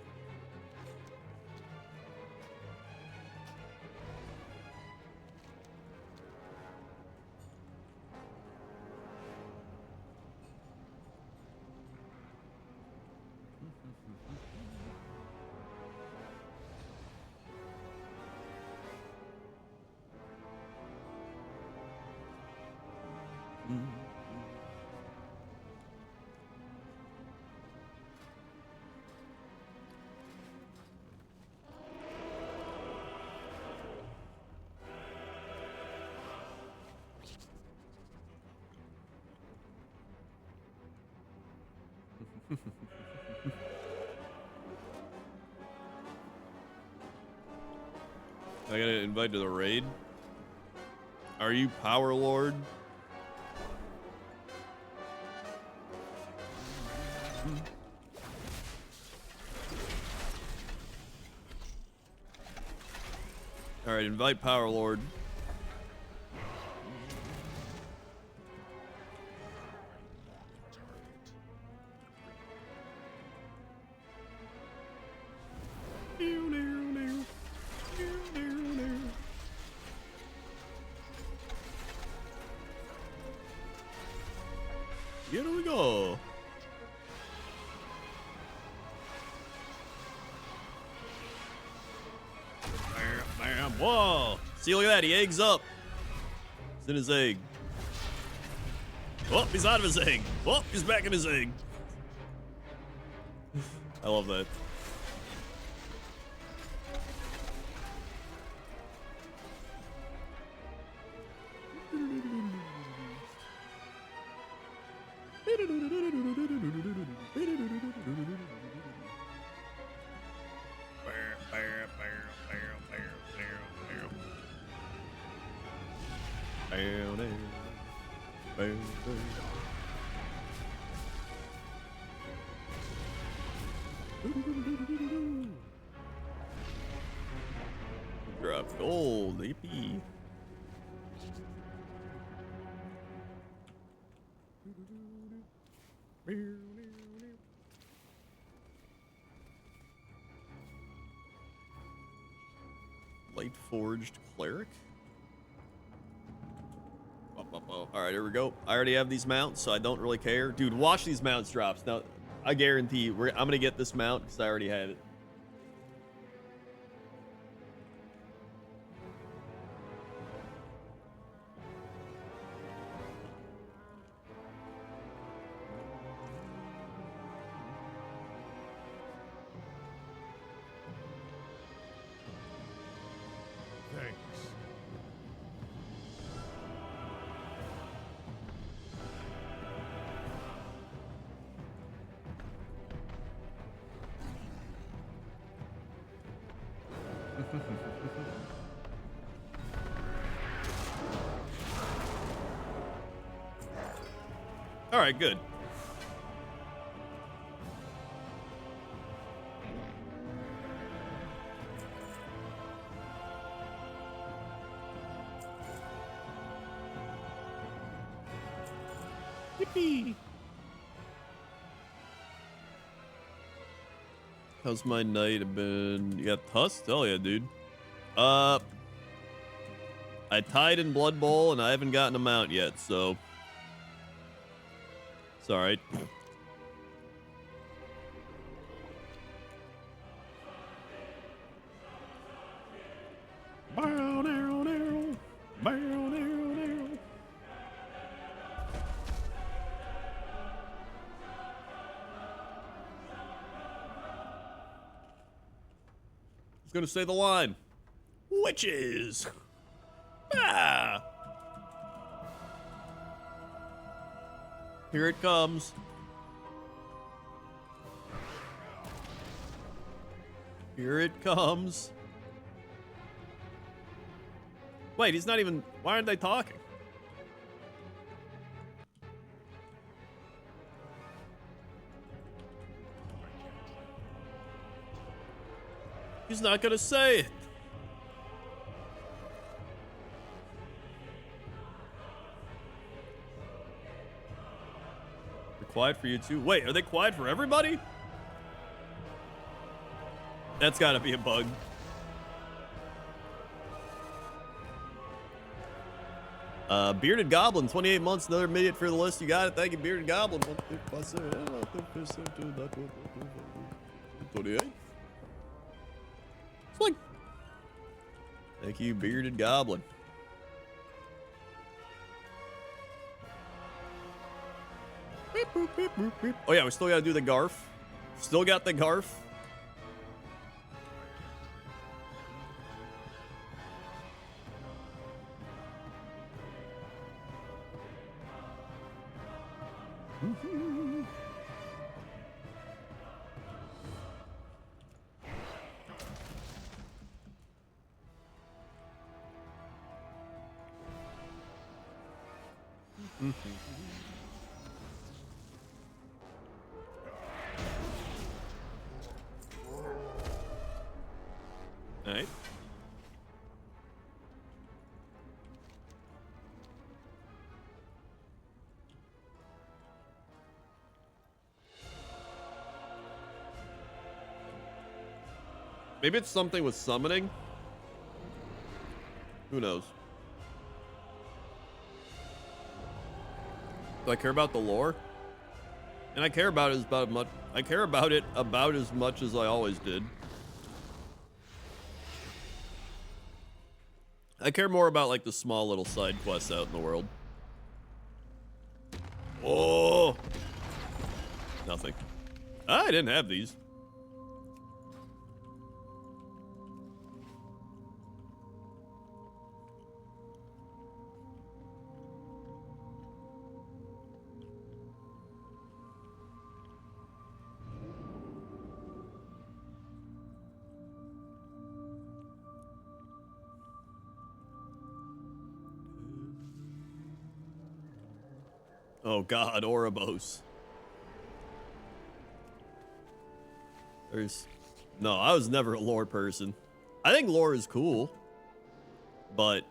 A: I got an invite to the raid. Are you Power Lord? All right, invite Power Lord. Here we go. Bam, bam. Whoa. See, look at that. He eggs up. He's in his egg. Oh, he's out of his egg. Oh, he's back in his egg. I love that. Drop gold, AP. Light forged cleric. All right, here we go. I already have these mounts, so I don't really care. Dude, watch these mounts drops. Now, I guarantee you, I'm going to get this mount because I already had it.
B: Thanks.
A: All right, good. Yippee! How's my night been? You got tusk? Hell yeah, dude. I tied in Blood Bowl and I haven't gotten a mount yet, so it's all right. Bow, down, down, bow, It's gonna say the line. Witches! Ah! Here it comes. Here it comes. Wait, he's not even... Why aren't they talking? He's not gonna say it. They're quiet for you too. Wait, are they quiet for everybody? That's gotta be a bug. Bearded Goblin, 28 months, another minute for the list. You got it. Thank you, Bearded Goblin. 28. Swing. Thank you, Bearded Goblin. Beep, boop, beep, boop, beep. Oh yeah, we still gotta do the Garf. Still got the Garf. All right. Maybe it's something with summoning. Who knows? Do I care about the lore? And I care about it about much. I care about it about as much as I always did. I care more about like the small little side quests out in the world. Oh, nothing. I didn't have these. Oh God, Ouroboros. No, I was never a lore person. I think lore is cool, but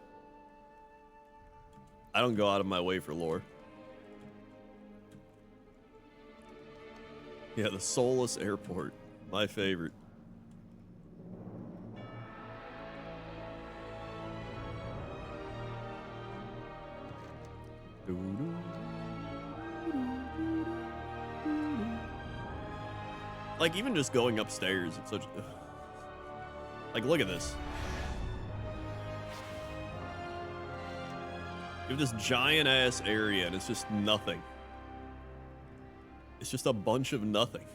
A: I don't go out of my way for lore. Yeah, the Soulless Airport, my favorite. Like, even just going upstairs, it's such... Like, look at this. You have this giant-ass area, and it's just nothing. It's just a bunch of nothing.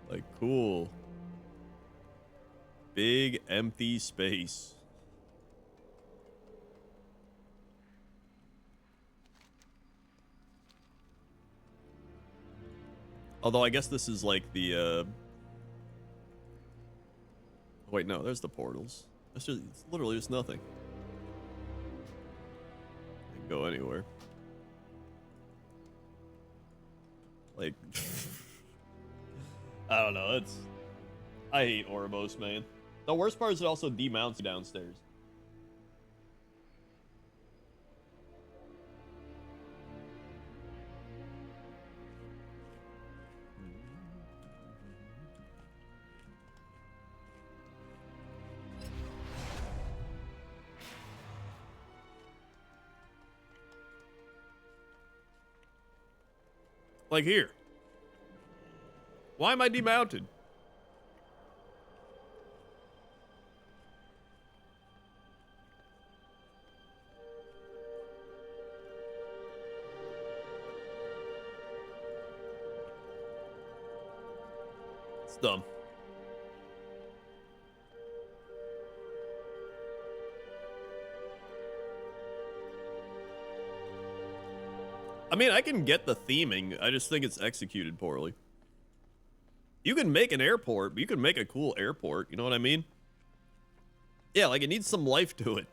A: Like, cool. Big, empty space. Although I guess this is like the, wait, no, there's the portals. It's literally just nothing. You can go anywhere. Like, I don't know, I hate Ouroboros, man. The worst part is it also demounts you downstairs. Like here. Why am I demounted? It's dumb. I mean, I can get the theming. I just think it's executed poorly. You can make an airport, but you can make a cool airport. You know what I mean? Yeah, like it needs some life to it.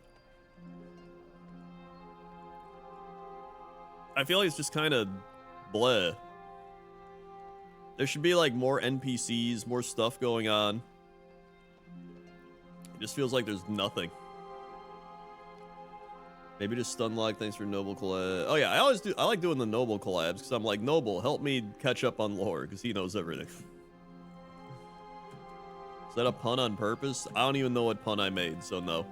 A: I feel like it's just kind of bleh. There should be like more NPCs, more stuff going on. It just feels like there's nothing. Maybe just Stunlock, thanks for Noble collab. Oh yeah, I like doing the Noble collabs because I'm like, Noble, help me catch up on lore because he knows everything. Is that a pun on purpose? I don't even know what pun I made, so no.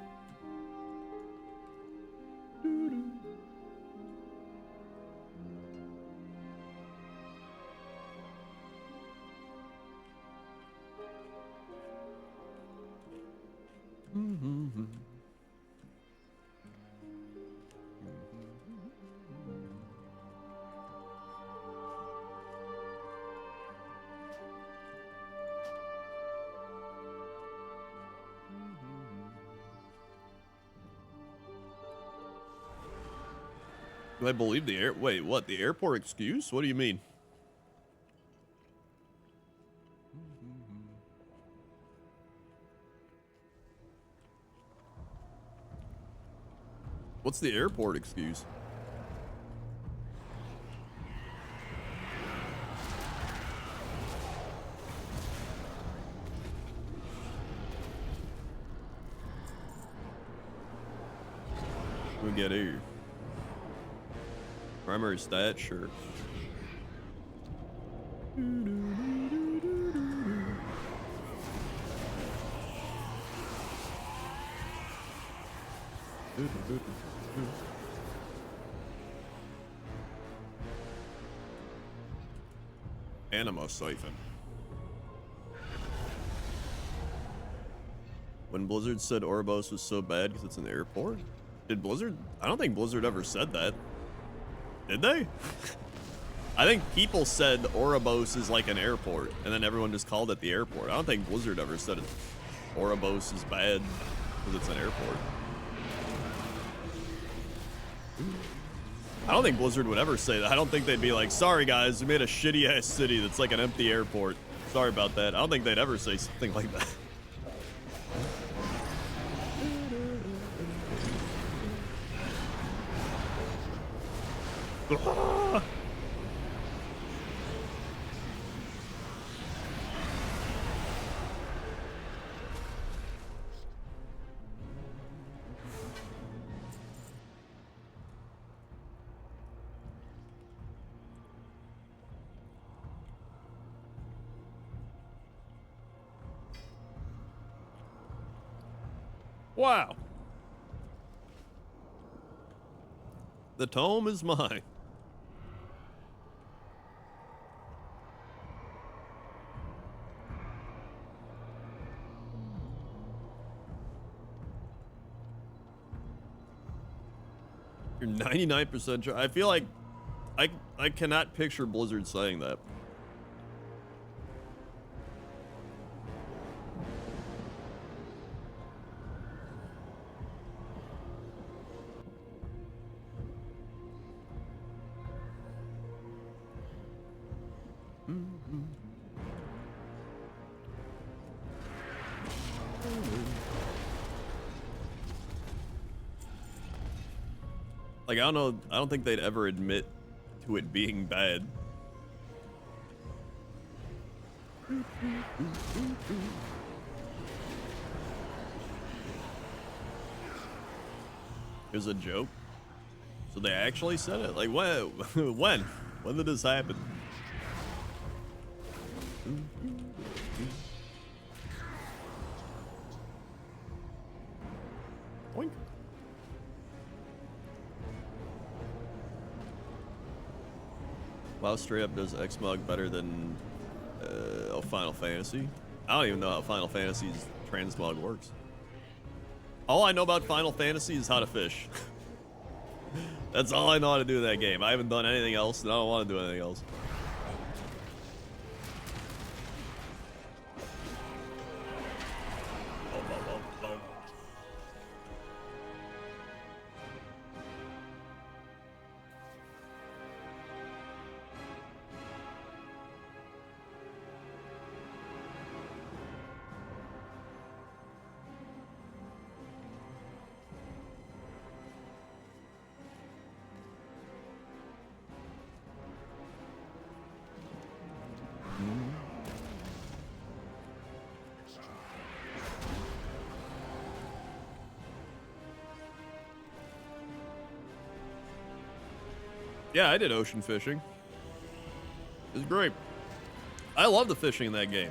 A: Do I believe the air? Wait, what? The airport excuse? What do you mean? What's the airport excuse? We get here. Primary stat, sure. Anima siphon. When Blizzard said Ouroboros was so bad because it's an airport? Did Blizzard? I don't think Blizzard ever said that. Did they? I think people said Ouroboros is like an airport, and then everyone just called it the airport. I don't think Blizzard ever said Ouroboros is bad because it's an airport. I don't think Blizzard would ever say that. I don't think they'd be like, sorry guys, we made a shitty ass city that's like an empty airport. Sorry about that. I don't think they'd ever say something like that. Wow. The tome is mine. You're 99% sure. I feel like I cannot picture Blizzard saying that. Like, I don't know, I don't think they'd ever admit to it being bad. It was a joke. So they actually said it? Like, when? When did this happen? Boink. WoW straight up does Xmog better than Final Fantasy. I don't even know how Final Fantasy's transmog works. All I know about Final Fantasy is how to fish. That's all I know how to do in that game. I haven't done anything else, and I don't want to do anything else. Yeah, I did ocean fishing. It was great. I love the fishing in that game.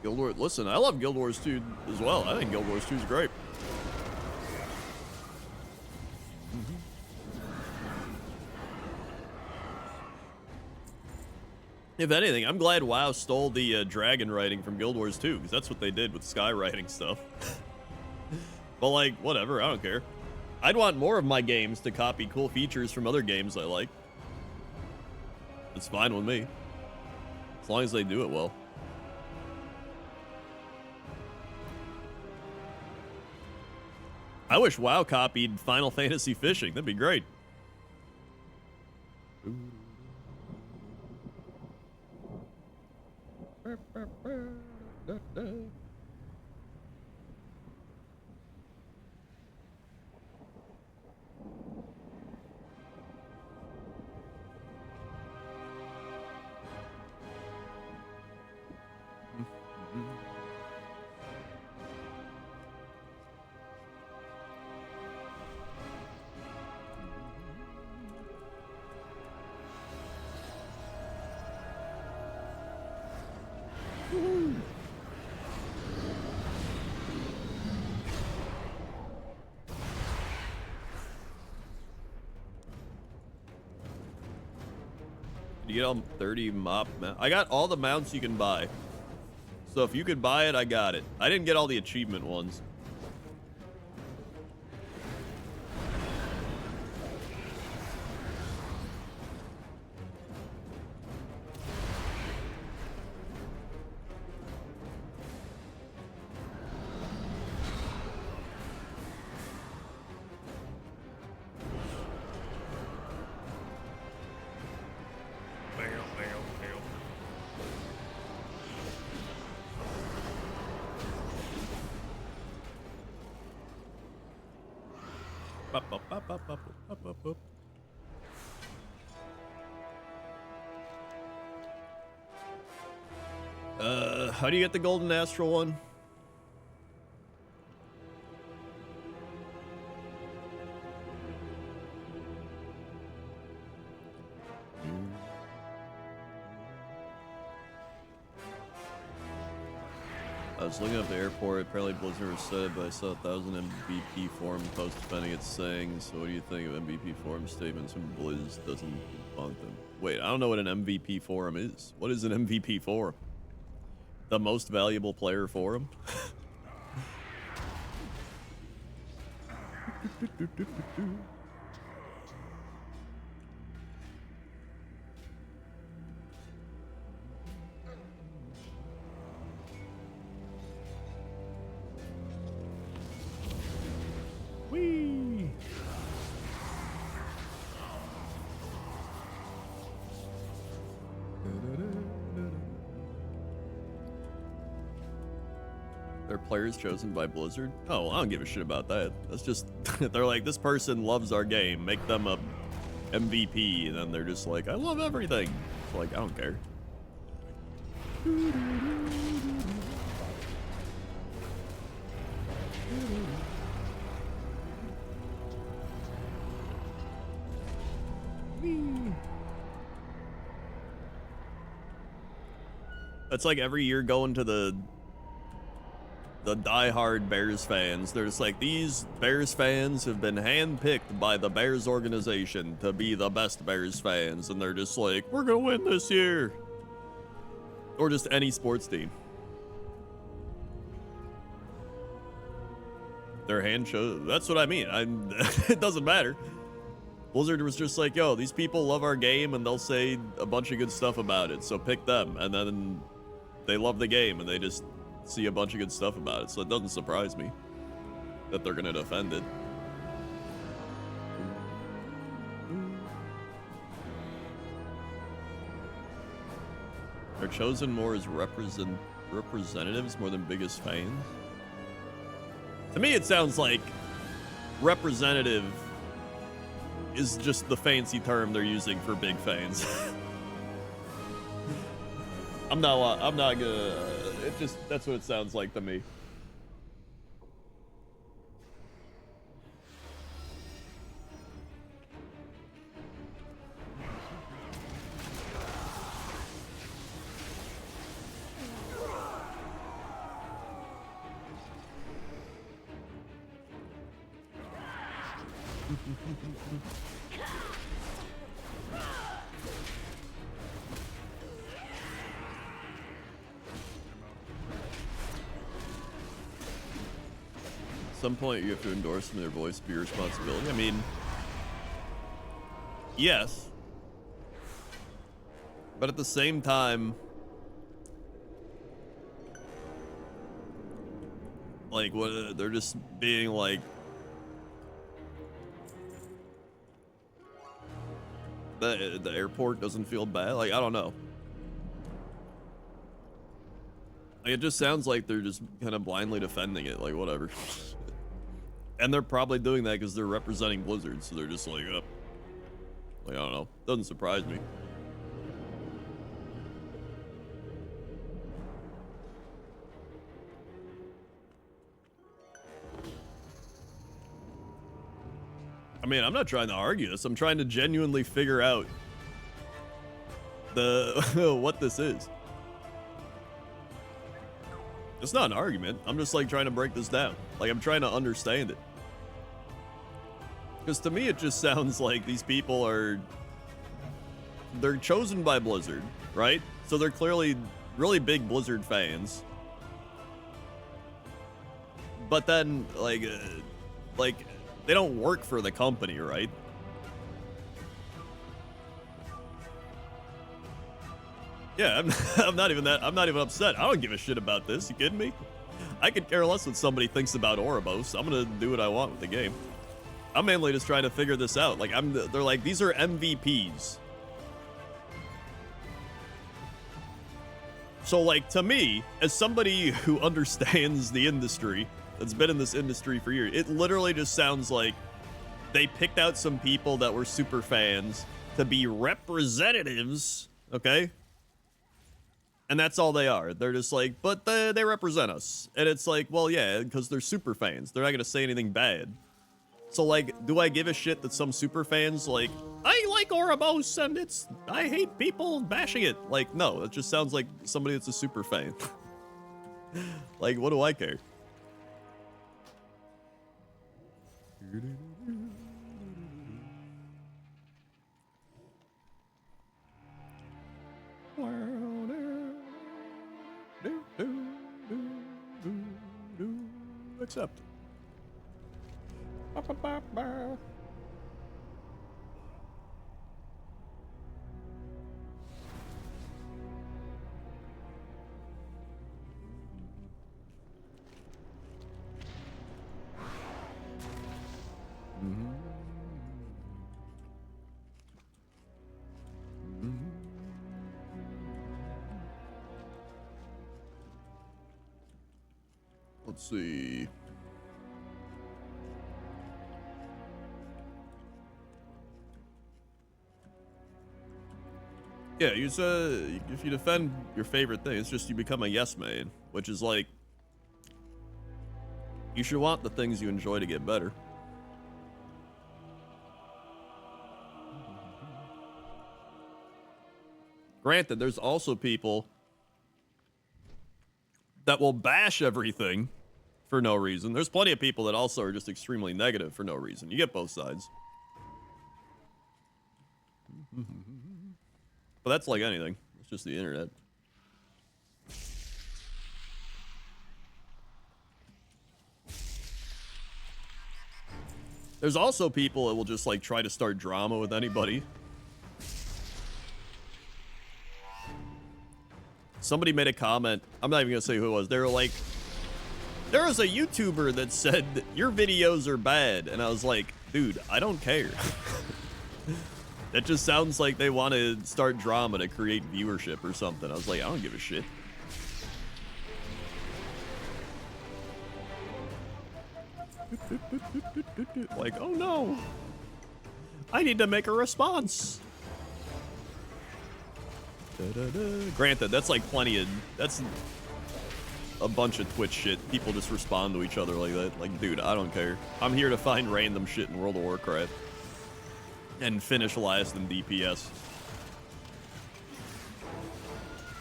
A: Guild Wars, listen, I love Guild Wars 2 as well. I think Guild Wars 2 is great. If anything, I'm glad WoW stole the dragon writing from Guild Wars 2, because that's what they did with skywriting stuff. But like, whatever, I don't care. I'd want more of my games to copy cool features from other games I like. It's fine with me, as long as they do it well. I wish WoW copied Final Fantasy fishing. That'd be great. You get all 30 mop mounts. I got all the mounts you can buy. So if you could buy it, I got it. I didn't get all the achievement ones. How do you get the golden astral one? I was looking up the airport. Apparently Blizzard was said, but I saw 1,000 MVP forum post defending its sayings. So what do you think of MVP forum statements when Blizz doesn't debunk them? Wait, I don't know what an MVP forum is. What is an MVP forum? The most valuable player forum? Whee! They're players chosen by Blizzard? Oh, well, I don't give a shit about that. That's just, they're like, this person loves our game, make them a MVP, and then they're just like, I love everything. It's like, I don't care. That's like every year going to the diehard Bears fans. They're just like, these Bears fans have been handpicked by the Bears organization to be the best Bears fans, and they're just like, we're gonna win this year. Or just any sports team. Their hand shows. That's what I mean. It doesn't matter. Blizzard was just like, yo, these people love our game and they'll say a bunch of good stuff about it, so pick them. And then they love the game and they just see a bunch of good stuff about it, so it doesn't surprise me that they're gonna defend it. They're chosen more as representatives more than biggest fans. To me, it sounds like representative is just the fancy term they're using for big fans. I'm not gonna. It just that's what it sounds like to me. At some point, you have to endorse them. Their voice be your responsibility. I mean, yes, but at the same time, like, what they're just being like. The airport doesn't feel bad. Like, I don't know. Like, it just sounds like they're just kind of blindly defending it. Like, whatever. And they're probably doing that because they're representing Blizzard. So they're just like, like, I don't know. Doesn't surprise me. I mean, I'm not trying to argue this. I'm trying to genuinely figure out what this is. It's not an argument. I'm just like trying to break this down. Like, I'm trying to understand it. Because to me, it just sounds like these people they're chosen by Blizzard, right? So they're clearly really big Blizzard fans. But then, like, they don't work for the company, right? Yeah, I'm not even upset. I don't give a shit about this. You kidding me? I could care less what somebody thinks about Ouroboros. I'm gonna do what I want with the game. I'm mainly just trying to figure this out. Like, they're like, these are MVPs. So, like, to me, as somebody who understands the industry, that's been in this industry for years, it literally just sounds like they picked out some people that were super fans to be representatives, okay? And that's all they are. They're just like, but they represent us. And it's like, well, yeah, because they're super fans. They're not going to say anything bad. So, like, do I give a shit that some super fans, like, I like Ouroboros and I hate people bashing it? Like, no, it just sounds like somebody that's a super fan. Like, what do I care? Accept. Let's see. Yeah, if you defend your favorite thing, it's just you become a yes man, which is like, you should want the things you enjoy to get better. Granted, there's also people that will bash everything for no reason. There's plenty of people that also are just extremely negative for no reason. You get both sides. But that's like anything. It's just the internet. There's also people that will just like try to start drama with anybody. Somebody made a comment. I'm not even gonna say who it was. They were like, there was a YouTuber that said your videos are bad. And I was like, dude, I don't care. That just sounds like they want to start drama to create viewership or something. I was like, I don't give a shit. Like, oh no, I need to make a response. Granted, that's like plenty of... That's a bunch of Twitch shit. People just respond to each other like that. Like, dude, I don't care. I'm here to find random shit in World of Warcraft. And finish last in DPS.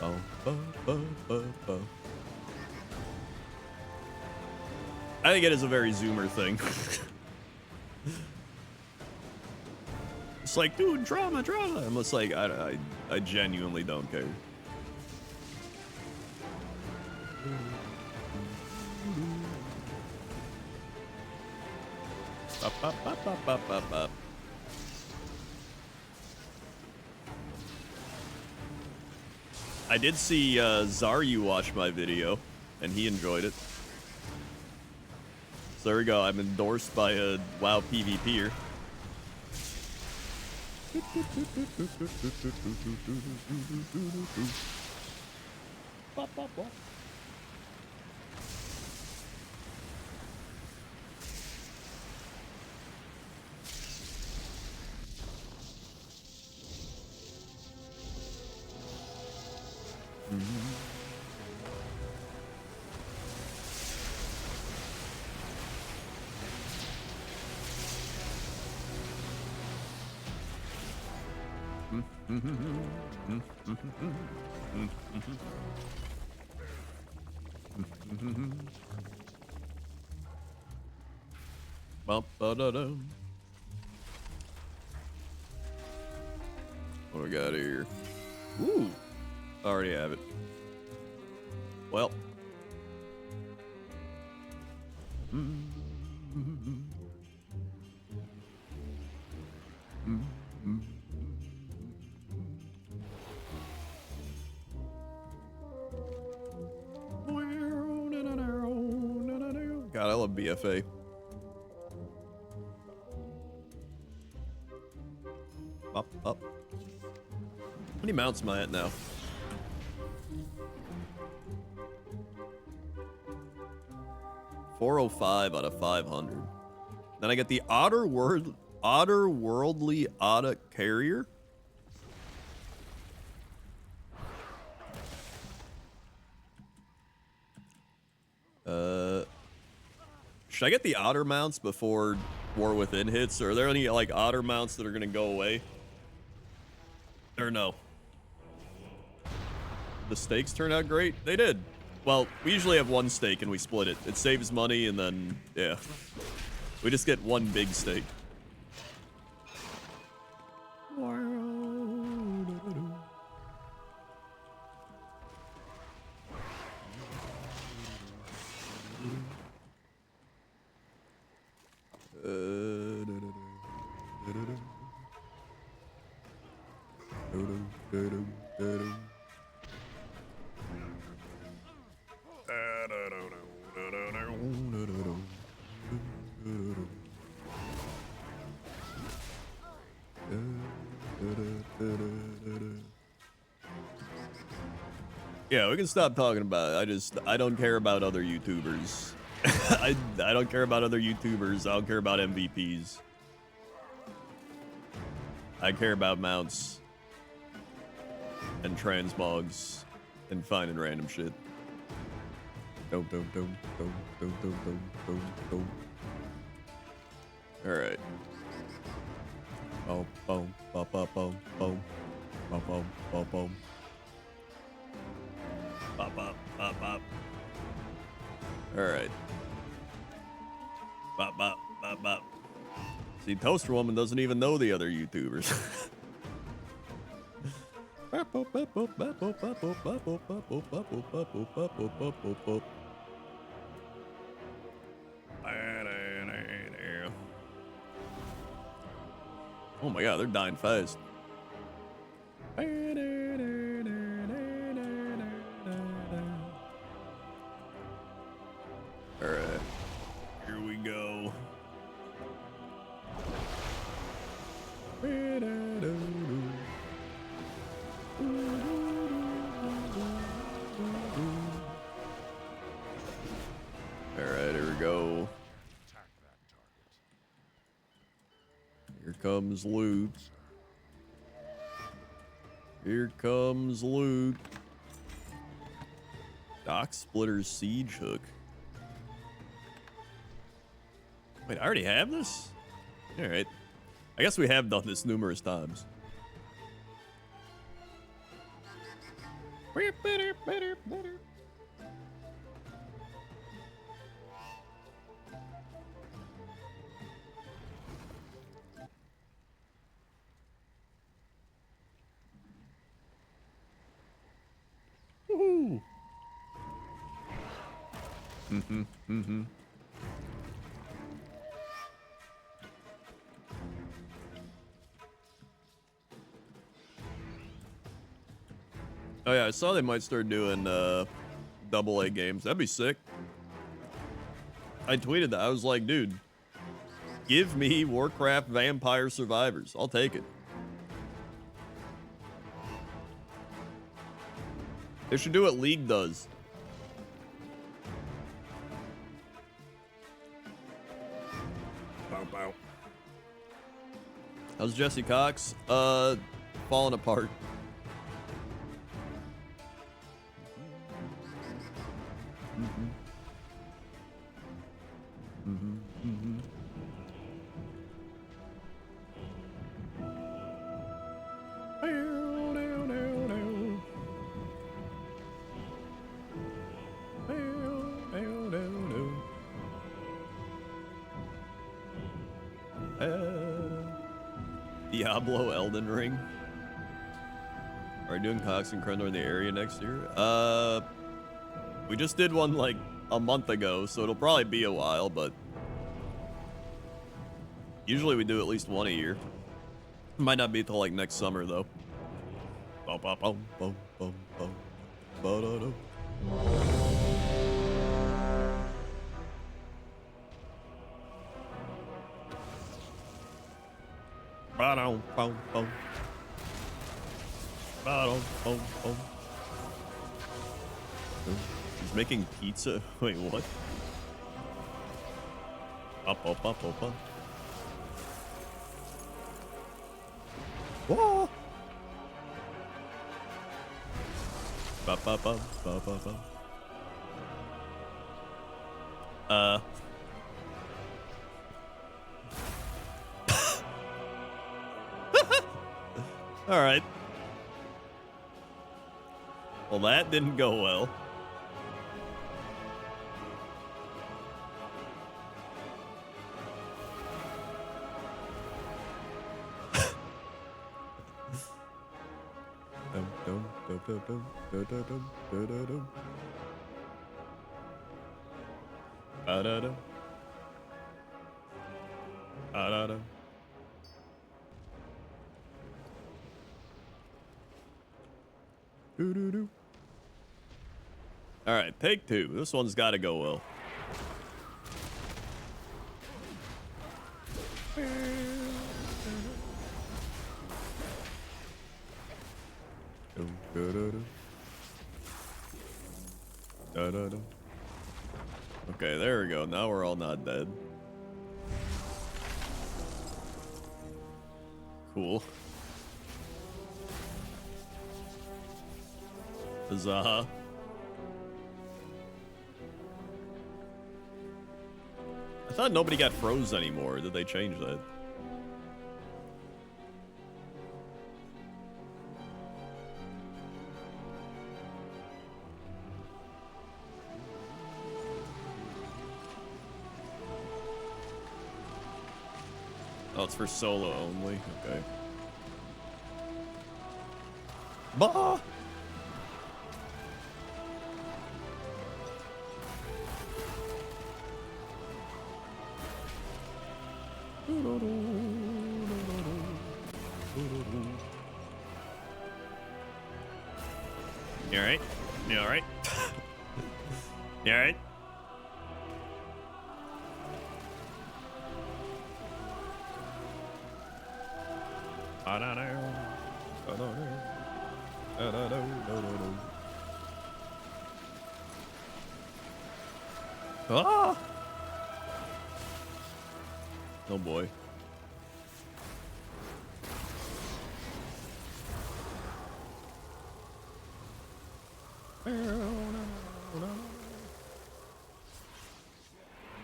A: Oh, I think it is a very Zoomer thing. It's like, dude, drama. I'm just like, I genuinely don't care. Up. I did see Zaryu watch my video, and he enjoyed it. So there we go. I'm endorsed by a WoW PvPer. What do we got here? Ooh, already have it. Well. God, I love BFA. Up. How many mounts am I at now? $405 out of 500. Then I get the Otterworldly Otta Carrier. Should I get the Otter mounts before War Within hits? Or are there any like Otter mounts that are gonna go away? Or no? The stakes turned out great? They did. Well, we usually have one stake and we split it. It saves money and then, yeah. We just get one big stake. Yeah, we can stop talking about it. I don't care about other YouTubers. I don't care about other YouTubers. I don't care about MVPs. I care about mounts and transmogs and finding random shit. All right. Boom, boom, boom, boom, boom, boom, boom, boom, boom, boom. Bop, bop, bop, bop. All right. Bop, bop, bop, bop. See, Toaster Woman doesn't even know the other YouTubers. Oh my god, they're dying fast. Alright, here we go. Alright, here we go. Here comes loot. Here comes loot. Dock Splitter's Siege Hook. Wait, I already have this? Alright. I guess we have done this numerous times. Woohoo! Oh yeah, I saw they might start doing AA games. That'd be sick. I tweeted that. I was like, dude, give me Warcraft Vampire Survivors. I'll take it. They should do what League does. Bow, bow. How's Jesse Cox? Falling apart. Diablo Elden Ring. Are you doing Cox and Crendor in the area next year? We just did one like a month ago, so it'll probably be a while, but usually we do at least one a year. Might not be till like next summer though. Bum, bum, bum, bum, bum, bum. Ba-da-da. Ba-dum, bum, bum. Ba-dum, bum, bum. He's making pizza. Wait, what? Up, up, up, up, up. Whoa! Ba, ba, ba, ba, ba, ba. All right. Well, that didn't go well. All right, take two. This one's got to go well. Okay, there we go. Now we're all not dead. Cool. Huzzah. I thought nobody got froze anymore. Did they change that? Oh, it's for solo only. Okay. Bah! You alright? You alright? You alright? Ah! Oh boy.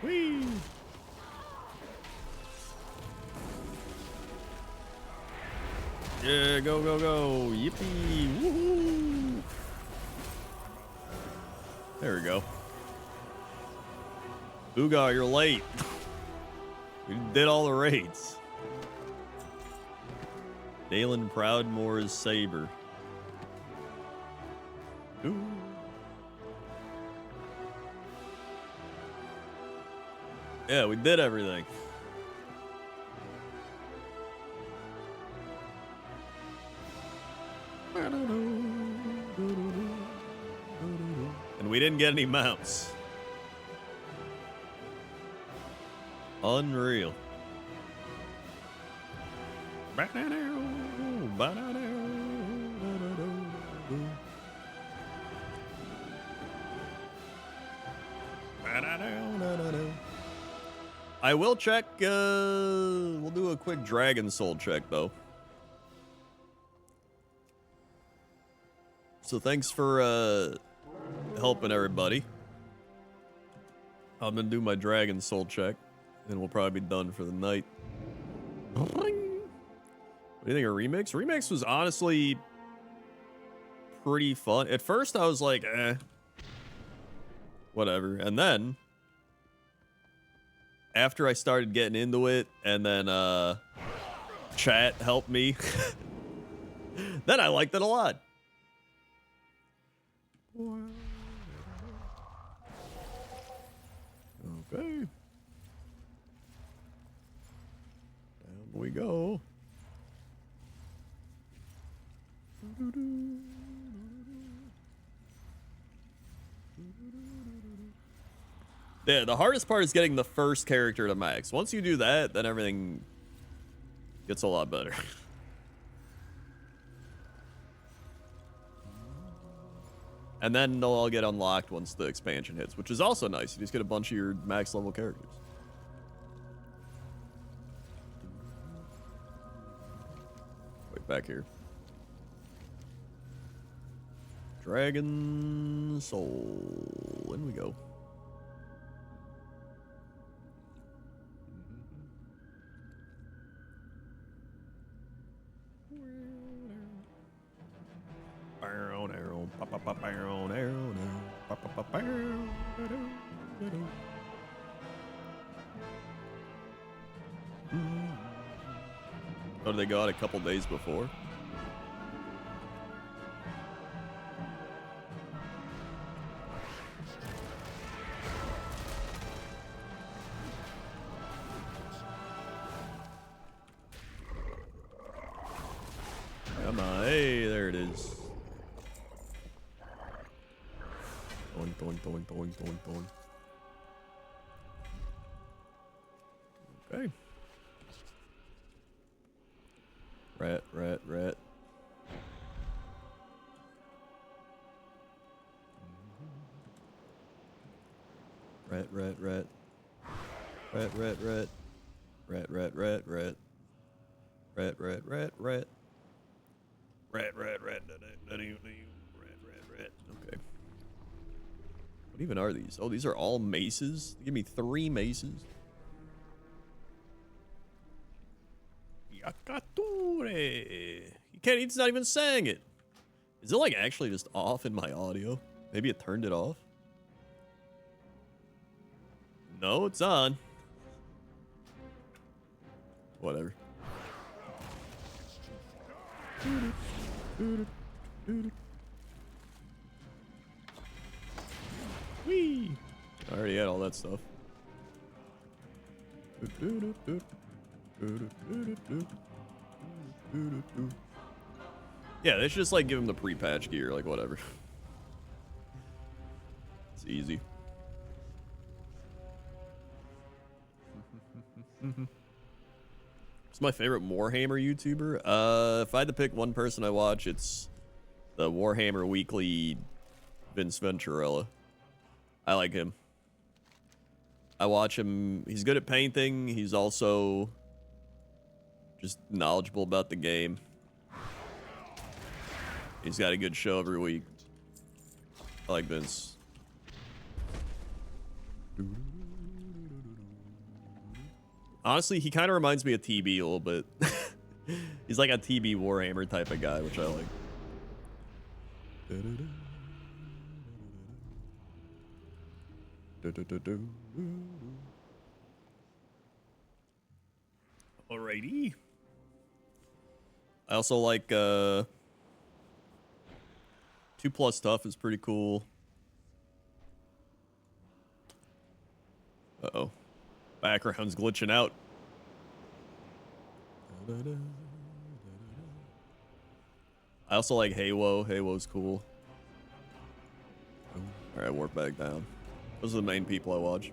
A: Whee! Yeah, go, go, go. Yippee. Woohoo. There we go. Booga, you're late. We did all the raids. Dalen Proudmoore's Saber. Ooh. Yeah, we did everything. And we didn't get any mounts. Unreal. I will check, we'll do a quick Dragon Soul check, though. So thanks for, helping everybody. I'm gonna do my Dragon Soul check, and we'll probably be done for the night. What do you think of Remix? Remix was honestly pretty fun. At first, I was like, whatever. And then, after I started getting into it, and then chat helped me, then I liked it a lot. Okay. Down we go. Yeah, the hardest part is getting the first character to max. Once you do that, then everything gets a lot better. And then they'll all get unlocked once the expansion hits, which is also nice. You just get a bunch of your max level characters. Wait, back here. Dragon Soul. In we go. Oh, they got a couple days before. Come on, hey, there it is. Doink, doink, doink, doink, doink, doink. Okay. Rat, rat, rat. Rat, rat, rat. Rat, rat, rat. Rat, rat, rat, rat. Rat, rat, rat, rat. Rat, rat, rat, rat, rat, rat. Okay. What even are these? Oh, these are all maces? Give me 3 maces. Yakature. You can't, it's not even saying it. Is it like actually just off in my audio? Maybe it turned it off? No, it's on. Whatever. Whee! I already had all that stuff. Yeah, they should just like give him the pre-patch gear, like whatever. It's easy. It's my favorite Warhammer YouTuber. If I had to pick one person I watch, it's the Warhammer Weekly Vince Venturella. I like him. I watch him. He's good at painting. He's also just knowledgeable about the game. He's got a good show every week. I like Vince. Honestly, he kind of reminds me of TB a little bit. He's like a TB Warhammer type of guy, which I like. Alrighty. I also like 2+ stuff is pretty cool. Uh-oh. Background's glitching out. I also like Halo. Halo's cool. Alright, warp back down. Those are the main people I watch.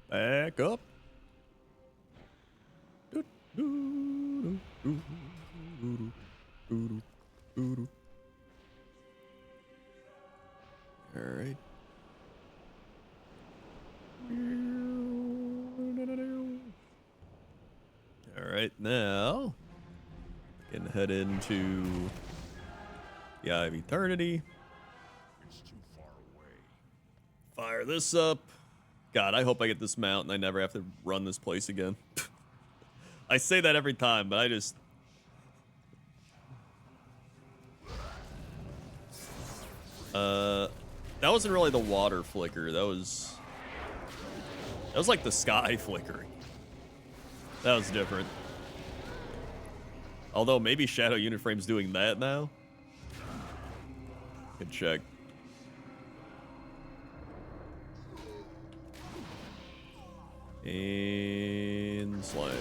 A: Back up. All right. All right, now can head into the Eye of Eternity.
B: It's too far away.
A: Fire this up. God, I hope I get this mount and I never have to run this place again. I say that every time, but I just... that wasn't really the water flicker. That was like the sky flickering. That was different. Although maybe Shadow Uniframe's doing that now. Good check. And slay.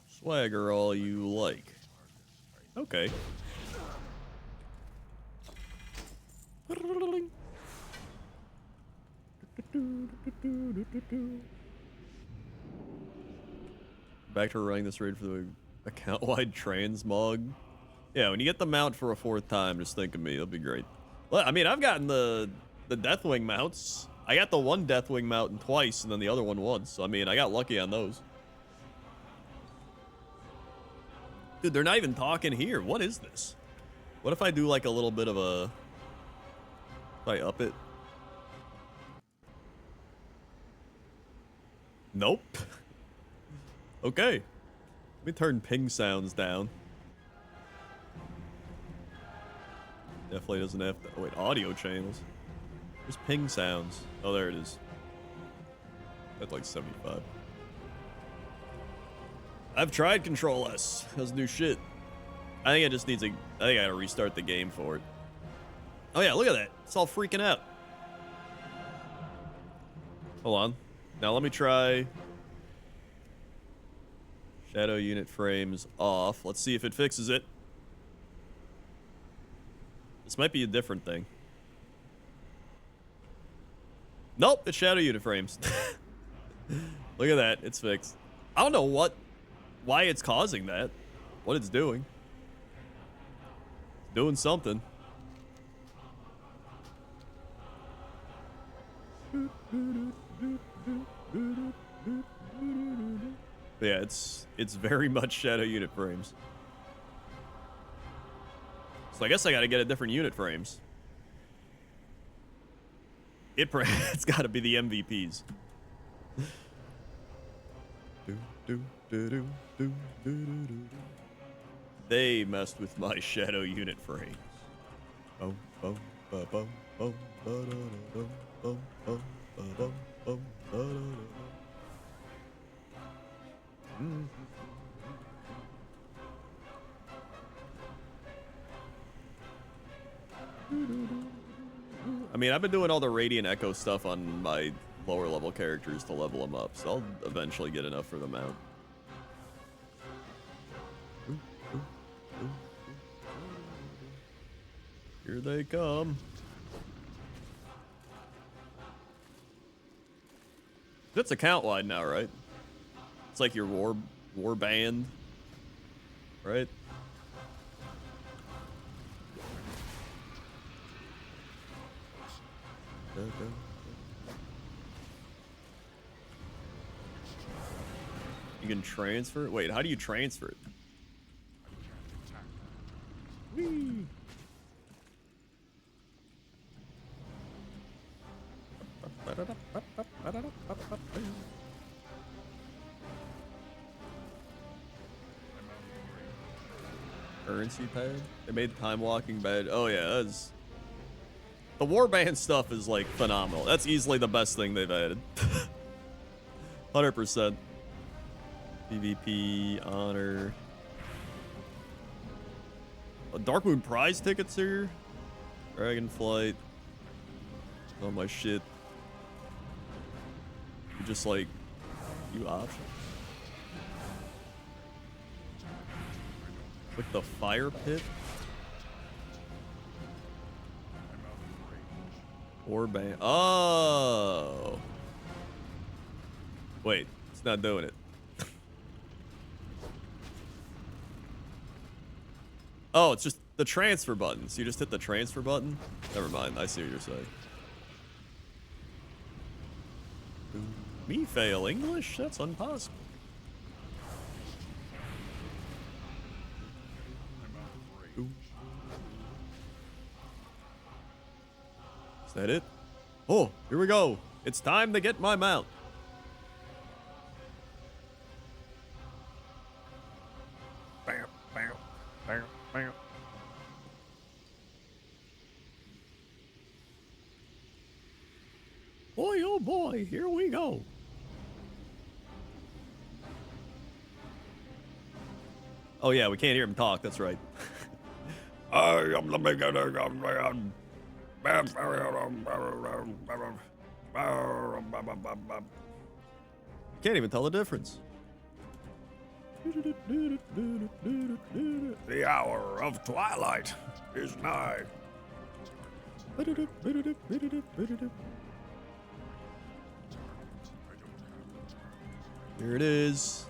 A: Swagger all you like. Okay. Back to running this raid for the account-wide transmog. Yeah, when you get the mount for a 4th time, just think of me. It'll be great. Well, I mean, I've gotten the Deathwing mounts. I got the one Deathwing mount twice, and then the other one once. So, I mean, I got lucky on those. Dude, they're not even talking here. What is this? What if I do, like, a little bit of a... If I up it? Nope. Okay. Let me turn ping sounds down. Definitely doesn't have to... Oh, wait, audio channels. There's ping sounds. Oh, there it is. That's like 75. I've tried Control S. Doesn't do shit. I think it just needs a... I think I gotta restart the game for it. Oh yeah, look at that. It's all freaking out. Hold on. Now let me try... Shadow unit frames off. Let's see if it fixes it. This might be a different thing. Nope, it's shadow unit frames. Look at that. It's fixed. I don't know why it's causing that. What it's doing. It's doing something. Yeah, it's very much shadow unit frames. So I guess I gotta get a different unit frames. It's gotta be the MVPs. They messed with my shadow unit frames. I mean, I've been doing all the Radiant Echo stuff on my lower level characters to level them up, so I'll eventually get enough for the mount. Here they come. That's account wide now, right? It's like your war band, right? You can transfer it? Wait, how do you transfer it? Whee! Currency pad? They made time walking bed. Oh yeah, that's... The warband stuff is like phenomenal. That's easily the best thing they've added. 100%. PvP, honor. Dark Moon prize tickets here. Dragonflight. All my shit. You just like few options. Click the fire pit. Warband. Oh. Wait, it's not doing it. Oh, it's just the transfer button. So you just hit the transfer button? Never mind. I see what you're saying. Me fail English? That's impossible. Ooh. Is that it? Oh, here we go. It's time to get my mount. Bam, bam, bam, bam. Boy, oh boy, here we go. Oh yeah, we can't hear him talk, that's right. I am the beginning of man. Can't even tell the difference. The hour of twilight is nigh. Here it is.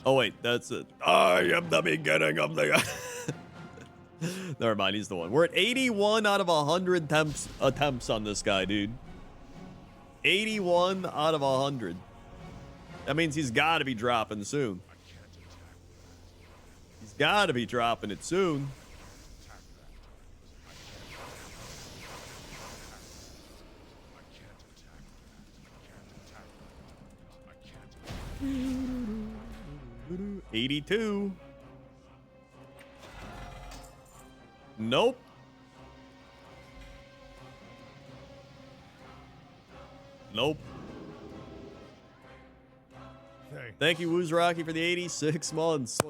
A: Oh wait, that's it. I am the beginning of the... Never mind, he's the one. We're at 81 out of 100 attempts on this guy, dude. 81 out of 100. That means he's got to be dropping soon. He's got to be dropping it soon. $82. Nope. Nope. Thank you, Woos Rocky, for the 86 months.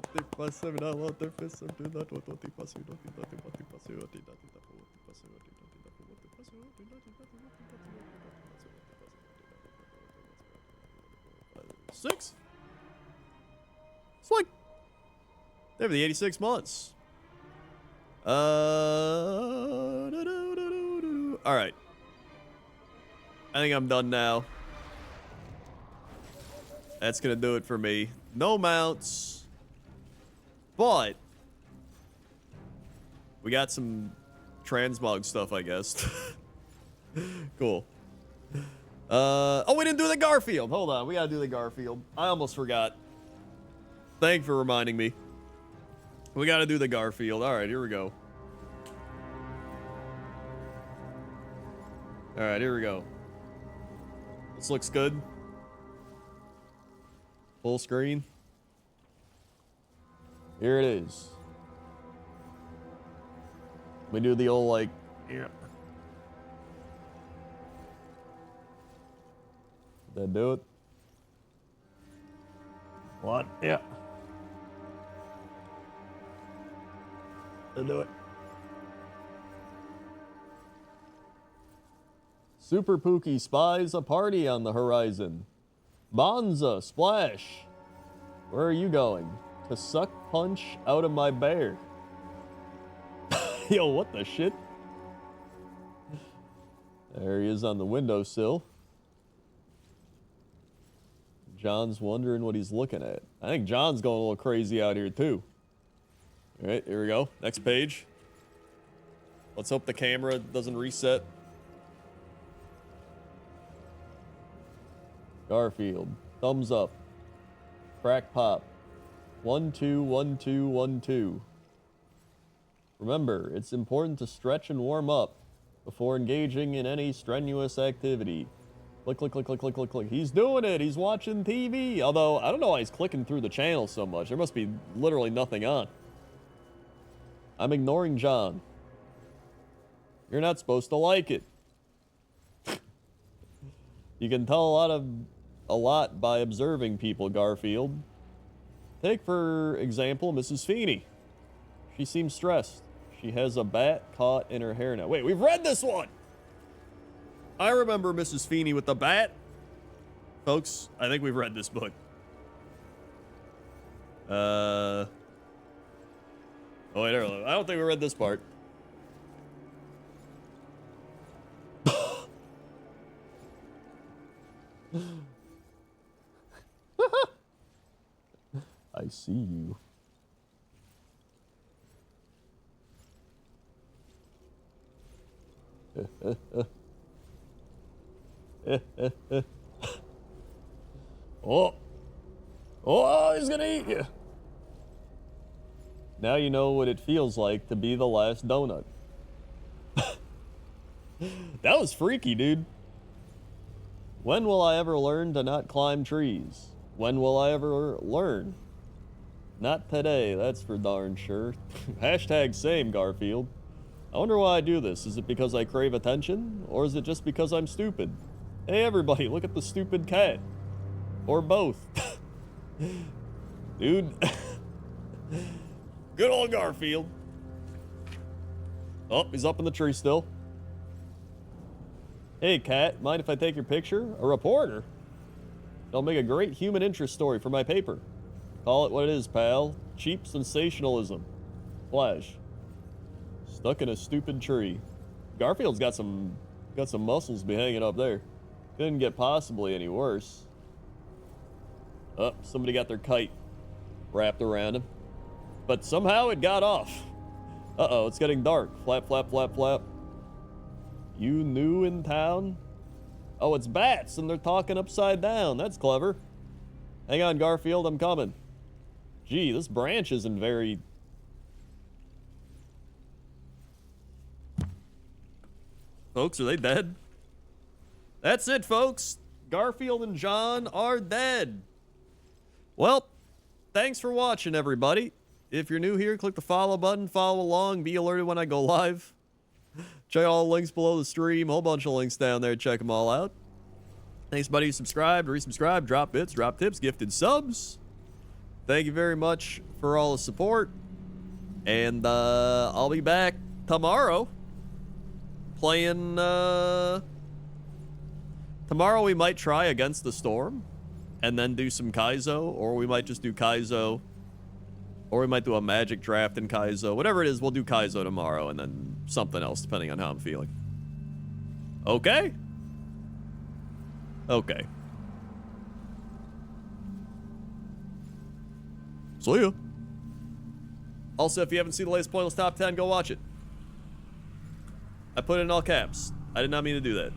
A: Six. It's like they have the 86 months. All right. I think I'm done now. That's gonna do it for me. No mounts, but we got some transmog stuff, I guess. Cool. Oh, we didn't do the Garfield. Hold on, we gotta do the Garfield. I almost forgot. Thank you for reminding me. We gotta do the Garfield. All right, here we go. All right, here we go. This looks good. Full screen. Here it is. We do the old like, yeah. Did that do it? What? Yeah. Did do it. Super Pookie spies a party on the horizon. Bonza, Splash. Where are you going? To suck punch out of my bear. Yo, what the shit? There he is on the windowsill. John's wondering what he's looking at. I think John's going a little crazy out here too. All right, here we go. Next page. Let's hope the camera doesn't reset. Garfield. Thumbs up. Crack pop. 1 2 1 2 1 2. Remember, it's important to stretch and warm up before engaging in any strenuous activity. Click, click, click, click, click, click, click. He's doing it. He's watching TV. Although, I don't know why he's clicking through the channel so much. There must be literally nothing on. I'm ignoring John. You're not supposed to like it. You can tell a lot by observing people, Garfield. Take, for example, Mrs. Feeney. She seems stressed. She has a bat caught in her hair now. Wait, we've read this one! I remember Mrs. Feeney with the bat. Folks, I think we've read this book. Oh, wait, I don't think we read this part. I see you. Oh, he's gonna eat you. Now you know what it feels like to be the last donut. That was freaky, dude. When will I ever learn to not climb trees? When will I ever learn? Not today, that's for darn sure. Hashtag same, Garfield. I wonder why I do this. Is it because I crave attention? Or is it just because I'm stupid? Hey, everybody, look at the stupid cat. Or both. Dude. Good old Garfield. Oh, he's up in the tree still. Hey, cat, mind if I take your picture? A reporter? I'll make a great human interest story for my paper. Call it what it is, pal. Cheap sensationalism. Flash. Stuck in a stupid tree. Garfield's got some muscles be hanging up there. Couldn't get possibly any worse. Oh, somebody got their kite wrapped around him. But somehow it got off. Uh-oh, it's getting dark. Flap, flap, flap, flap. You new in town? Oh, it's bats, and they're talking upside down. That's clever. Hang on, Garfield, I'm coming. Gee, this branch isn't very... Folks, are they dead? That's it, folks. Garfield and John are dead. Well, thanks for watching, everybody. If you're new here, click the follow button, follow along, be alerted when I go live. Check all the links below the stream, whole bunch of links down there, check them all out. Thanks, buddy, who subscribed, resubscribed, drop bits, drop tips, gifted subs. Thank you very much for all the support. And I'll be back tomorrow playing, tomorrow we might try Against the Storm and then do some Kaizo, or we might just do Kaizo, or we might do a Magic draft in Kaizo. Whatever it is, we'll do Kaizo tomorrow and then something else depending on how I'm feeling. Okay? Okay. See ya. Also, if you haven't seen the latest Pointless Top 10, go watch it. I put it in all caps. I did not mean to do that.